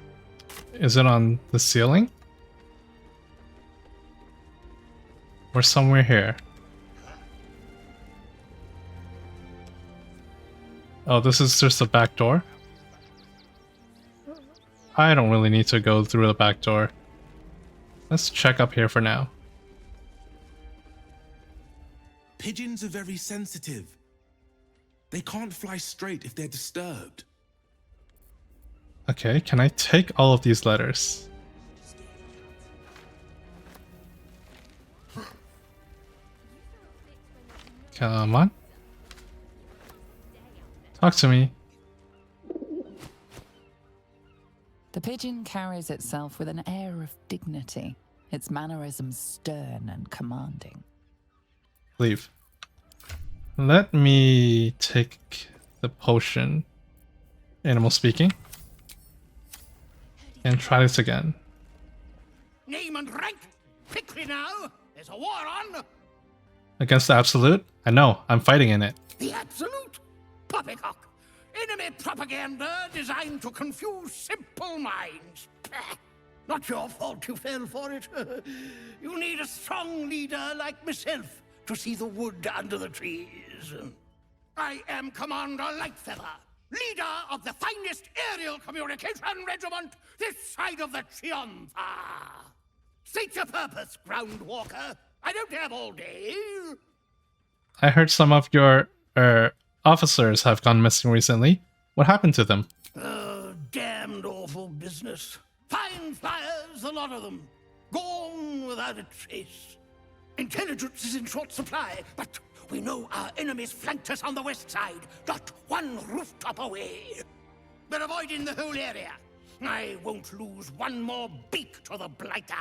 Is it on the ceiling? Or somewhere here? Oh, this is just a back door? I don't really need to go through the back door. Let's check up here for now. Pigeons are very sensitive. They can't fly straight if they're disturbed. Okay, can I take all of these letters? Come on. Talk to me. The pigeon carries itself with an air of dignity, its mannerisms stern and commanding. Leave. Let me take the potion, animal speaking, and try this again. Name and rank, quickly now. There's a war on. Against the Absolute? I know, I'm fighting in it. The Absolute? Poppycock. Enemy propaganda designed to confuse simple minds. Not your fault you fell for it. You need a strong leader like myself to see the wood under the trees. I am Commander Lightfeather, leader of the finest aerial communication regiment this side of the Triumpha. State your purpose, Groundwalker. I don't have all day. I heard some of your officers have gone missing recently. What happened to them? Damned awful business. Fine flyers, a lot of them. Gone without a trace. Intelligence is in short supply, but we know our enemies flanked us on the west side, not one rooftop away. We're avoiding the whole area. I won't lose one more beak to the blighter.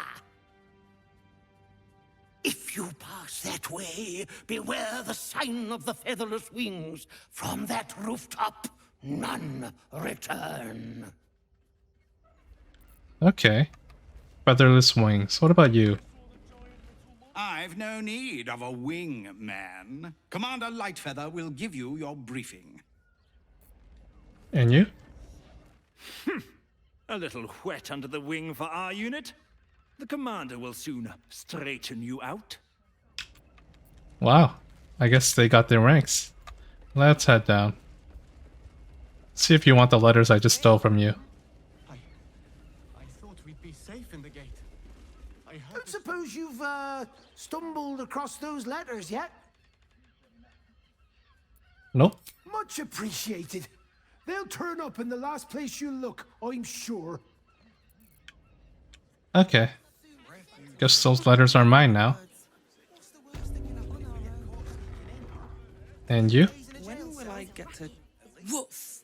If you pass that way, beware the sign of the featherless wings. From that rooftop, none return. Okay. Featherless wings. What about you? I've no need of a wing man. Commander Lightfeather will give you your briefing. And you? A little wet under the wing for our unit. The commander will soon straighten you out. Wow. I guess they got their ranks. Let's head down. See if you want the letters I just stole from you. I thought we'd be safe in the gate. I don't suppose you've stumbled across those letters yet? Nope. Much appreciated. They'll turn up in the last place you look, I'm sure. Okay. Guess those letters are mine now. And you? When will I get to... Woof.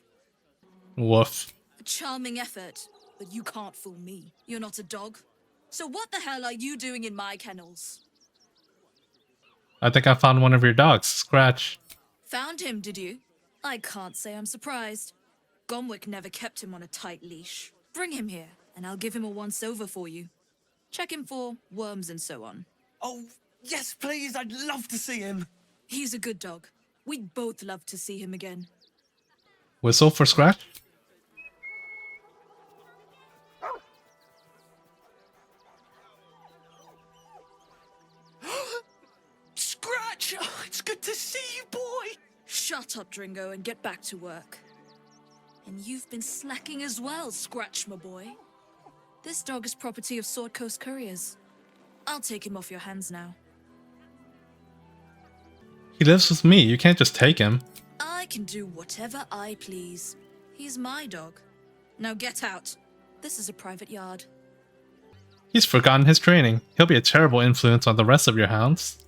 Woof. A charming effort, but you can't fool me. You're not a dog. So what the hell are you doing in my kennels? I think I found one of your dogs, Scratch. Found him, did you? I can't say I'm surprised. Gomwick never kept him on a tight leash. Bring him here, and I'll give him a once-over for you. Check him for worms and so on. Oh, yes, please, I'd love to see him. He's a good dog. We'd both love to see him again. Whistle for Scratch? Scratch! Oh, it's good to see you, boy! Shut up, Dringo, and get back to work. And you've been slacking as well, Scratch, my boy. This dog is property of Sword Coast Couriers. I'll take him off your hands now. He lives with me, you can't just take him. I can do whatever I please. He's my dog. Now get out. This is a private yard. He's forgotten his training. He'll be a terrible influence on the rest of your hounds.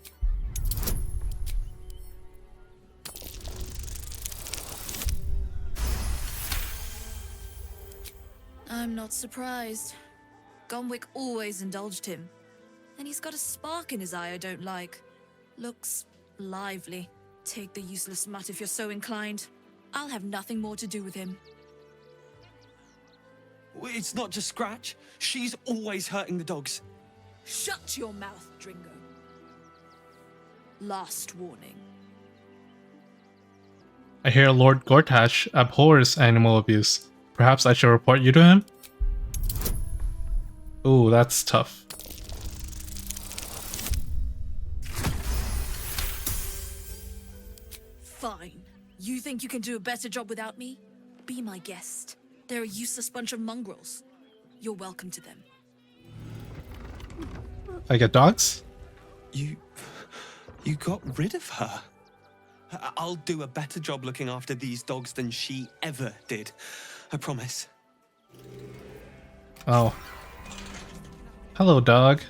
I'm not surprised. Gomwick always indulged him. And he's got a spark in his eye I don't like. Looks lively. Take the useless mutt if you're so inclined. I'll have nothing more to do with him. It's not just Scratch. She's always hurting the dogs. Shut your mouth, Dringo. Last warning. I hear Lord Gortash abhors animal abuse. Perhaps I should report you to him? Ooh, that's tough. Fine. You think you can do a better job without me? Be my guest. They're a useless bunch of mongrels. You're welcome to them. I get dogs? You got rid of her. I'll do a better job looking after these dogs than she ever did. I promise. Oh. Hello, dog.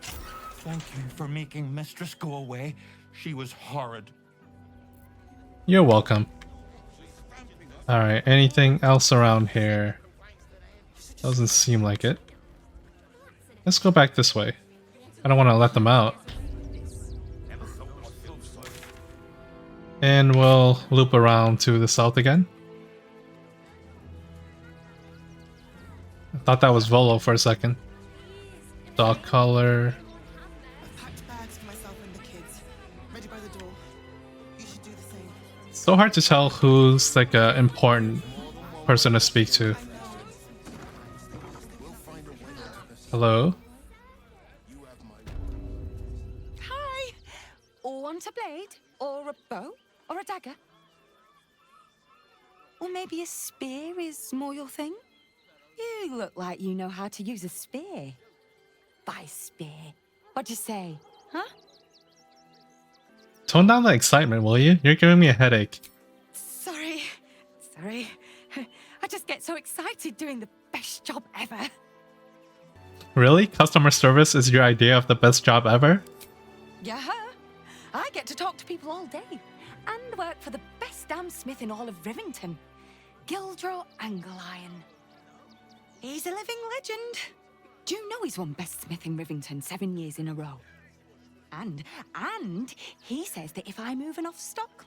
Thank you for making Mistress go away. She was horrid. You're welcome. Alright, anything else around here? Doesn't seem like it. Let's go back this way. I don't want to let them out. And we'll loop around to the south again. I thought that was Volo for a second. Dog collar. So hard to tell who's like a important person to speak to. Hello? Hi! Want a blade? Or a bow? Or a dagger? Or maybe a spear is more your thing? You look like you know how to use a spear. By spear. What'd you say, huh? Tone down the excitement, will you? You're giving me a headache. Sorry. I just get so excited doing the best job ever. Really? Customer service is your idea of the best job ever? Yeah. I get to talk to people all day. And work for the best damn smith in all of Rivington. Gildro Angliron. He's a living legend. Do you know he's won Best Smith in Rivington 7 years in a row? And he says that if I move enough stock,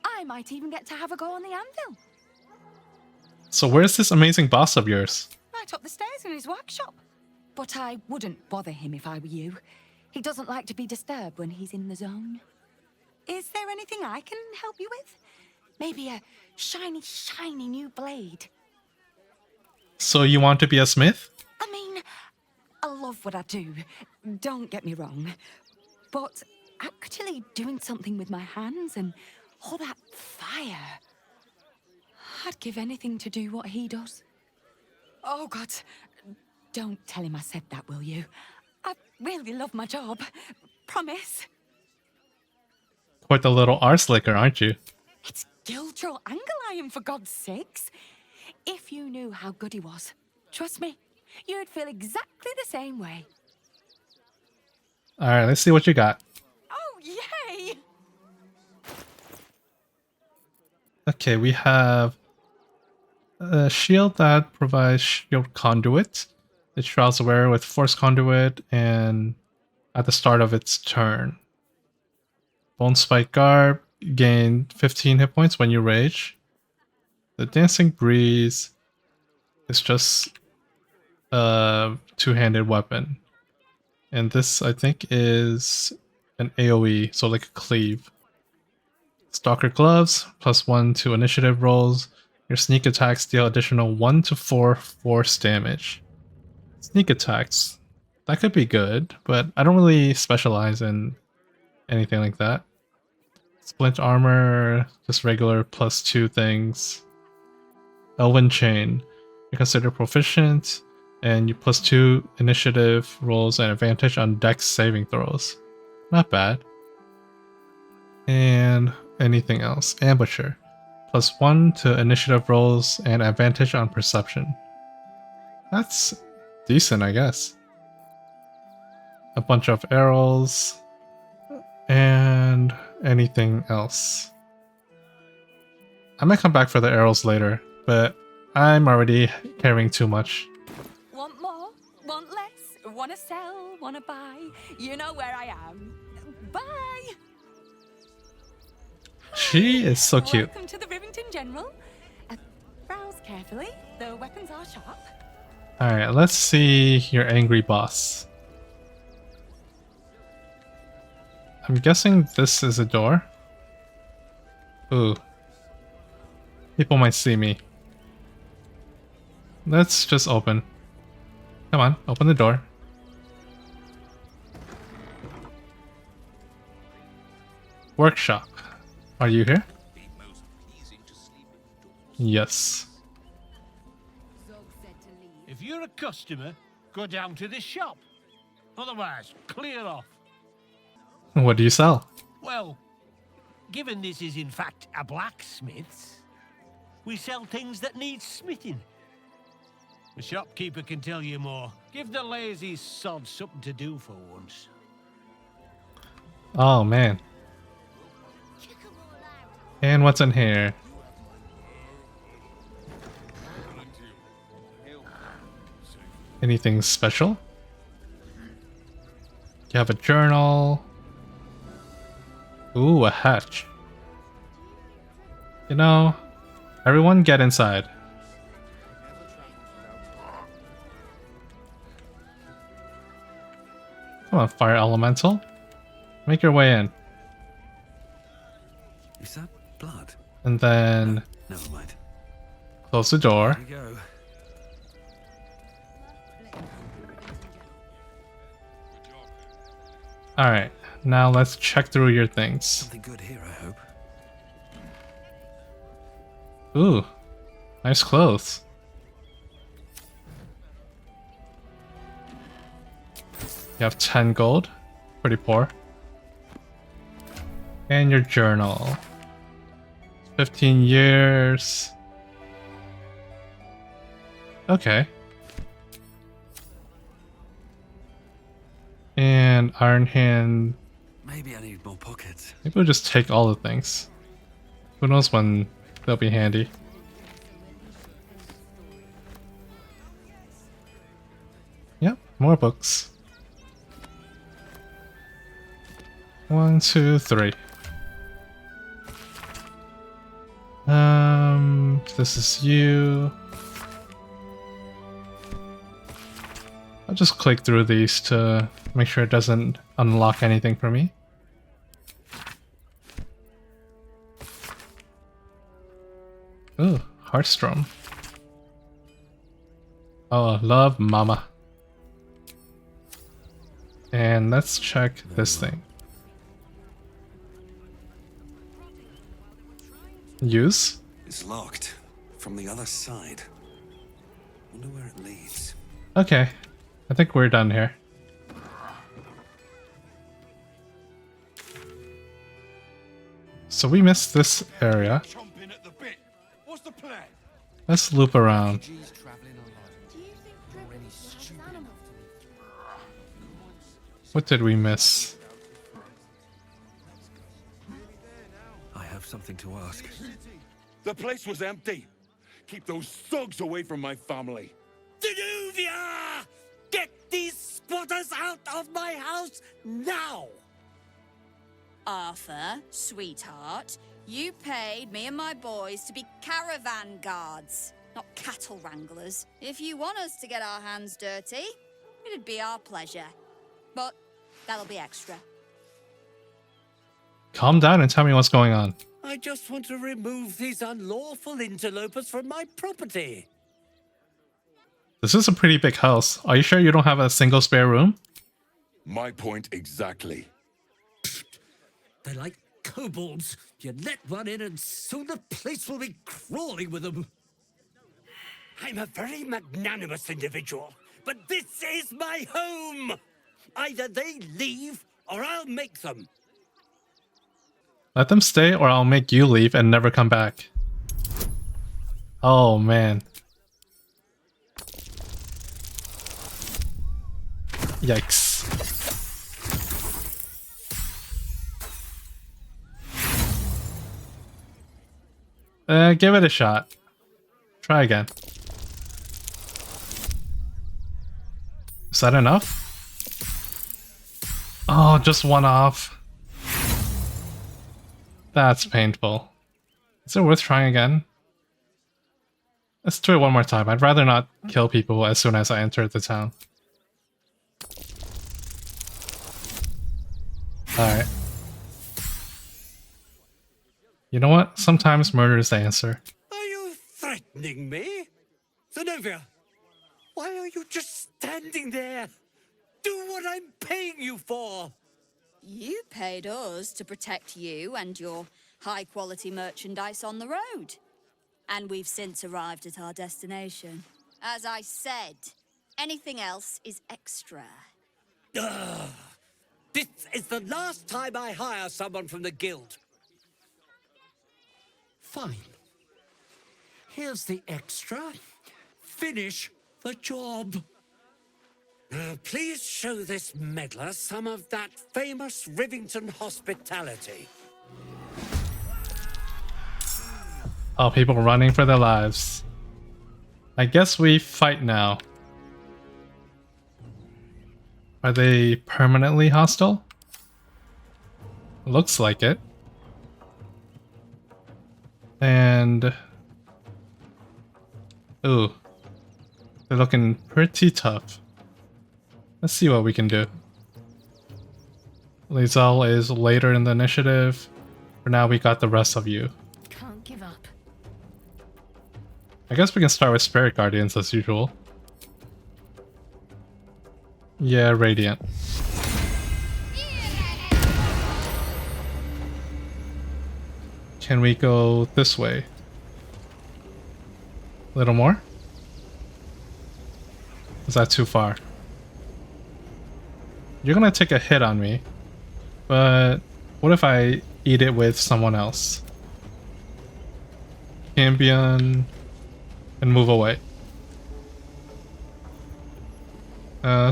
I might even get to have a go on the anvil. So where's this amazing boss of yours? Right up the stairs in his workshop. But I wouldn't bother him if I were you. He doesn't like to be disturbed when he's in the zone. Is there anything I can help you with? Maybe a shiny new blade. So you want to be a smith? I mean, I love what I do. Don't get me wrong. But actually doing something with my hands and all that fire. I'd give anything to do what he does. Oh, God. Don't tell him I said that, will you? I really love my job. Promise. Quite a little arse licker, aren't you? It's Gildro Angelion, for God's sakes. If you knew how good he was, trust me, you'd feel exactly the same way. Alright, let's see what you got. Oh, yay! Okay, we have a shield that provides shield conduit. It shrouds the wearer with force conduit and at the start of its turn. Bone Spike Garb, gain 15 hit points when you rage. The Dancing Breeze is just a two-handed weapon. And this, I think, is an AoE, so like a cleave. Stalker Gloves, +1 to initiative rolls. Your sneak attacks deal additional 1 to 4 force damage. Sneak attacks, that could be good, but I don't really specialize in anything like that. Splint Armor, just regular +2 things. Elven Chain, you're considered proficient, and you +2 initiative rolls and advantage on dex saving throws. Not bad. And anything else? Ambusher, +1 to initiative rolls and advantage on perception. That's decent, I guess. A bunch of arrows and anything else. I might come back for the arrows later, but I'm already carrying too much. Want more? Want less? Wanna sell? Wanna buy? You know where I am. Bye! She is so cute. Welcome to the Rivington General. Browse carefully. The weapons are sharp. Alright, let's see your angry boss. I'm guessing this is a door. Ooh. People might see me. Let's just open. Come on, open the door. Workshop. Are you here? Yes. If you're a customer, go down to the shop. Otherwise, clear off. What do you sell? Well, given this is in fact a blacksmith's, we sell things that need smithing. The shopkeeper can tell you more. Give the lazy sod something to do for once. Oh man. And what's in here? Anything special? You have a journal. Ooh, a hatch. You know, everyone get inside. Come on, fire elemental. Make your way in. Is that blood? And then Never mind. close the door. Here we go. Alright, now let's check through your things. Something good here, I hope. Ooh, nice clothes. You have 10 gold. Pretty poor. And your journal. 15 years. Okay. And Iron Hand. Maybe I need more pockets. Maybe we'll just take all the things. Who knows when they'll be handy. Yep, more books. 1, 2, 3. This is you. I'll just click through these to make sure it doesn't unlock anything for me. Ooh, Heartstrom. Oh, love mama. And let's check this thing. Use? It's locked from the other side. Wonder where it leads. Okay, I think we're done here. So we missed this area. Chomping at the bit. What's the plan? Let's loop around. What did we miss? I have something to ask. The place was empty. Keep those thugs away from my family. Danuvia! Get these squatters out of my house now! Arthur, sweetheart, you paid me and my boys to be caravan guards, not cattle wranglers. If you want us to get our hands dirty, it'd be our pleasure. But that'll be extra. Calm down and tell me what's going on. I just want to remove these unlawful interlopers from my property. This is a pretty big house. Are you sure you don't have a single spare room? My point exactly. They're like kobolds. You let one in and soon the place will be crawling with them. I'm a very magnanimous individual, but this is my home. Either they leave or I'll make them. Let them stay or I'll make you leave and never come back. Oh man. Yikes. Give it a shot. Try again. Is that enough? Oh, just one off. That's painful. Is it worth trying again? Let's do it one more time. I'd rather not kill people as soon as I enter the town. Alright. You know what? Sometimes murder is the answer. Are you threatening me? Zenobia, why are you just standing there? Do what I'm paying you for. You paid us to protect you and your high-quality merchandise on the road. And we've since arrived at our destination. As I said, anything else is extra. Ugh. This is the last time I hire someone from the guild. Fine. Here's the extra. Finish the job. Now, please show this meddler some of that famous Rivington hospitality. Oh, people running for their lives. I guess we fight now. Are they permanently hostile? Looks like it. And... ooh. They're looking pretty tough. Let's see what we can do. Lae'zel is later in the initiative. For now, we got the rest of you. Can't give up. I guess we can start with Spirit Guardians as usual. Yeah, Radiant. Can we go this way? A little more? Is that too far? You're gonna take a hit on me, but what if I eat it with someone else? Cambion and move away.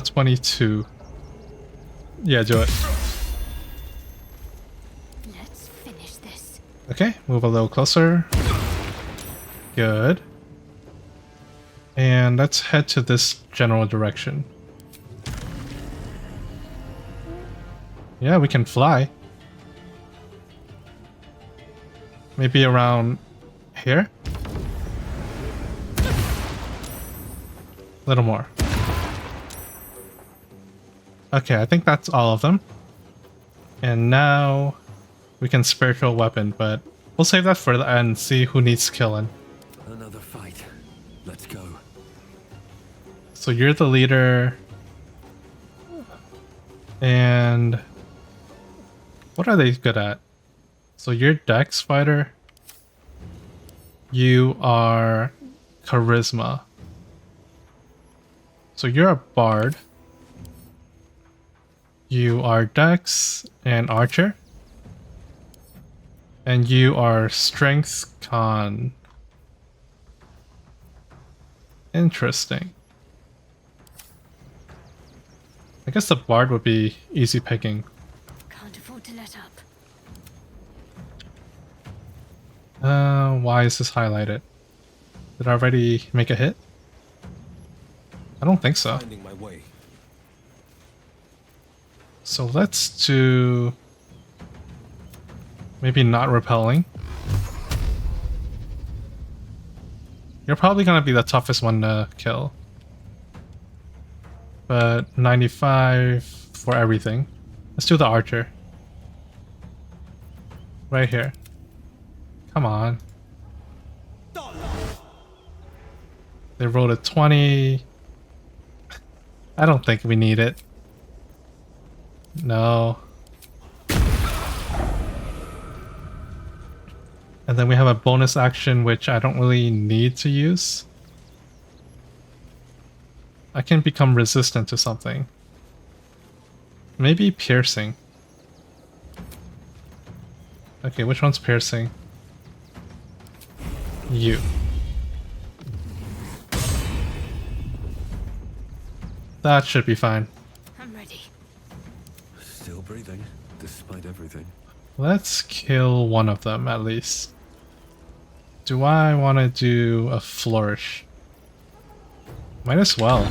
22. Yeah, do it. Let's finish this. Okay, move a little closer. Good. And let's head to this general direction. Yeah, we can fly. Maybe around here? A little more. Okay, I think that's all of them. And now we can spiritual weapon, but we'll save that for the end, see who needs killing. Another fight. Let's go. So you're the leader. And what are they good at? So you're Dex fighter. You are charisma. So you're a bard. You are Dex and archer. And you are Strength Con. Interesting. I guess the Bard would be easy picking. Can't afford to let up. Why is this highlighted? Did I already make a hit? I don't think so. Finding my way. So let's do maybe not repelling. You're probably gonna be the toughest one to kill. But 95 for everything. Let's do the archer. Right here. Come on. They rolled a 20. I don't think we need it. No. And then we have a bonus action which I don't really need to use. I can become resistant to something. Maybe piercing. Okay, which one's piercing? You. That should be fine. I'm ready. Still breathing, despite everything. Let's kill one of them at least. Do I want to do a flourish? Might as well.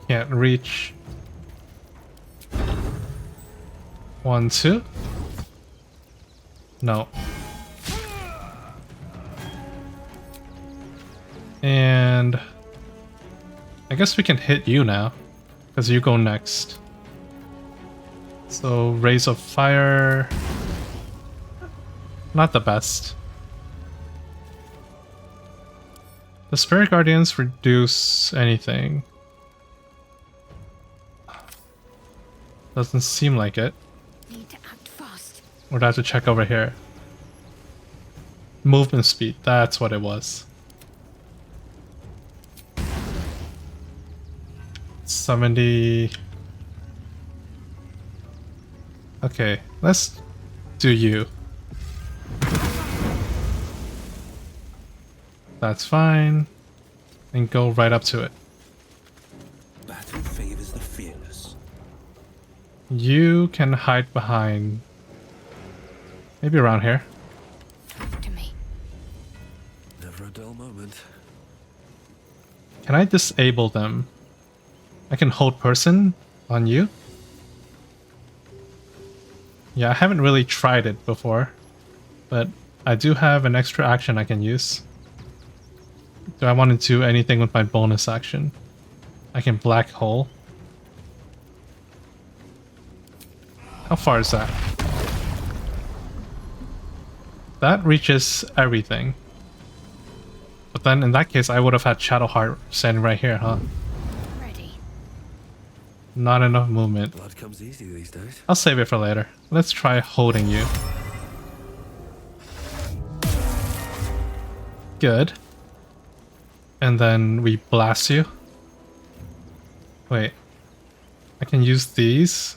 Can't reach. 1, 2. No. And I guess we can hit you now, because you go next. So Rays of Fire, not the best. The Spirit Guardians reduce anything. Doesn't seem like it. Need to act fast. We'd have to check over here. Movement speed, that's what it was. 70. Okay, let's do you. That's fine. And go right up to it. Battle favors the fearless. You can hide behind. Maybe around here. To me. Never a dull moment. Can I disable them? I can hold person on you? Yeah, I haven't really tried it before, but I do have an extra action I can use. Do I want to do anything with my bonus action? I can black hole. How far is that? That reaches everything. But then in that case, I would have had Shadowheart standing right here, huh? Ready. Not enough movement. Blood comes easy these days. I'll save it for later. Let's try holding you. Good. And then we blast you. Wait. I can use these.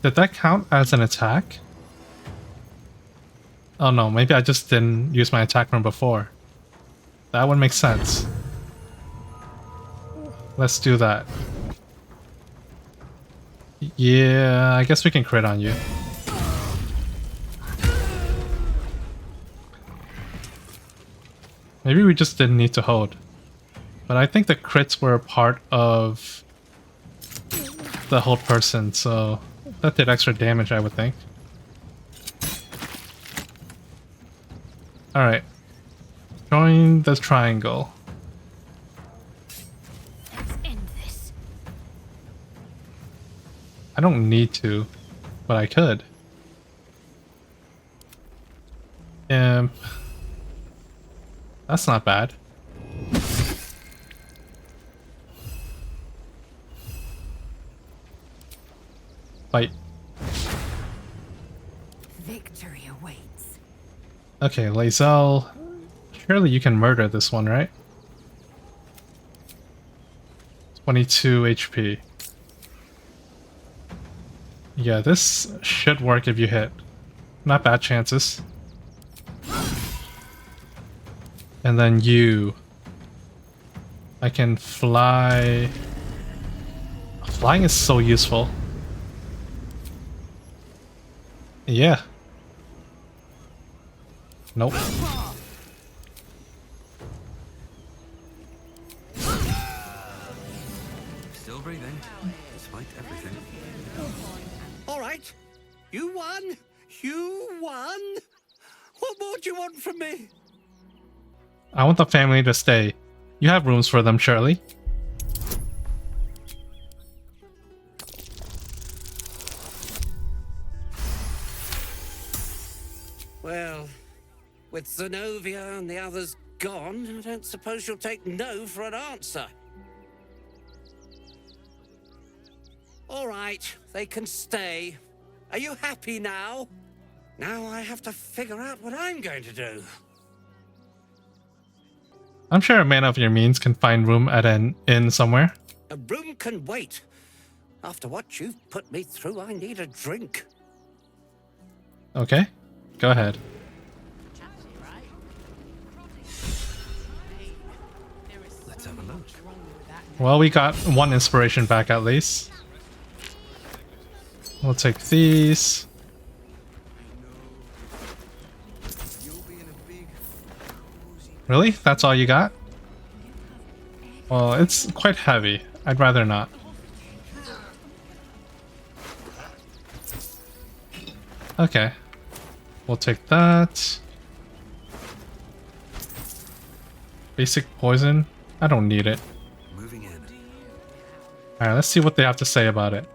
Did that count as an attack? Oh no, maybe I just didn't use my attack from before. That would make sense. Let's do that. Yeah, I guess we can crit on you. Maybe we just didn't need to hold. But I think the crits were part of the hold person, so that did extra damage, I would think. Alright. Join the triangle. Let's end this. I don't need to, but I could. Imp. That's not bad. Fight. Victory awaits. Okay, Lae'zel. Surely you can murder this one, right? 22 HP. Yeah, this should work if you hit. Not bad chances. And then you. I can fly. Flying is so useful. Yeah. Nope. Still breathing, despite everything. All right. You won. You won. What more do you want from me? I want the family to stay. You have rooms for them, surely. Well, with Zenobia and the others gone, I don't suppose you'll take no for an answer. All right, they can stay. Are you happy now? Now I have to figure out what I'm going to do. I'm sure a man of your means can find room at an inn somewhere. A room can wait. After what you've put me through, I need a drink. Okay, go ahead. Let's have a look. Well, we got one inspiration back at least. We'll take these. Really? That's all you got? Well, it's quite heavy. I'd rather not. Okay. We'll take that. Basic poison? I don't need it. Moving in. Alright, let's see what they have to say about it.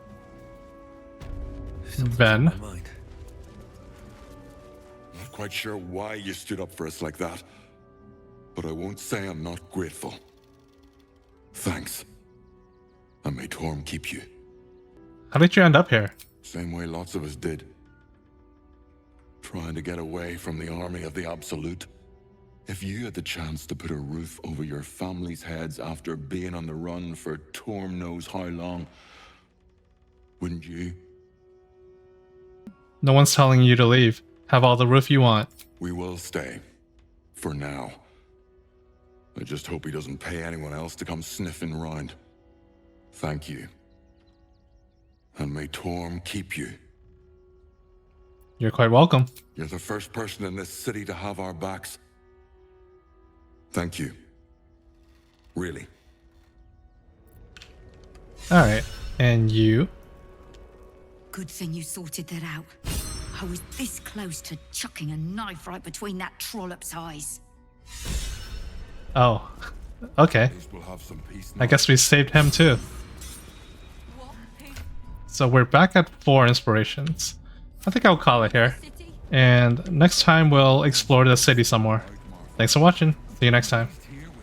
Ben. Not quite sure why you stood up for us like that, but I won't say I'm not grateful. Thanks. And may Torm keep you. How did you end up here? Same way lots of us did. Trying to get away from the army of the Absolute. If you had the chance to put a roof over your family's heads after being on the run for Torm knows how long, wouldn't you? No one's telling you to leave. Have all the roof you want. We will stay. For now. I just hope he doesn't pay anyone else to come sniffing round. Thank you. And may Torm keep you. You're quite welcome. You're the first person in this city to have our backs. Thank you. Really. Alright, and you? Good thing you sorted that out. I was this close to chucking a knife right between that trollop's eyes. Oh, okay. We'll have some peace I guess we saved him too. So we're back at 4 inspirations. I think I'll call it here. And next time we'll explore the city some more. Thanks for watching. See you next time.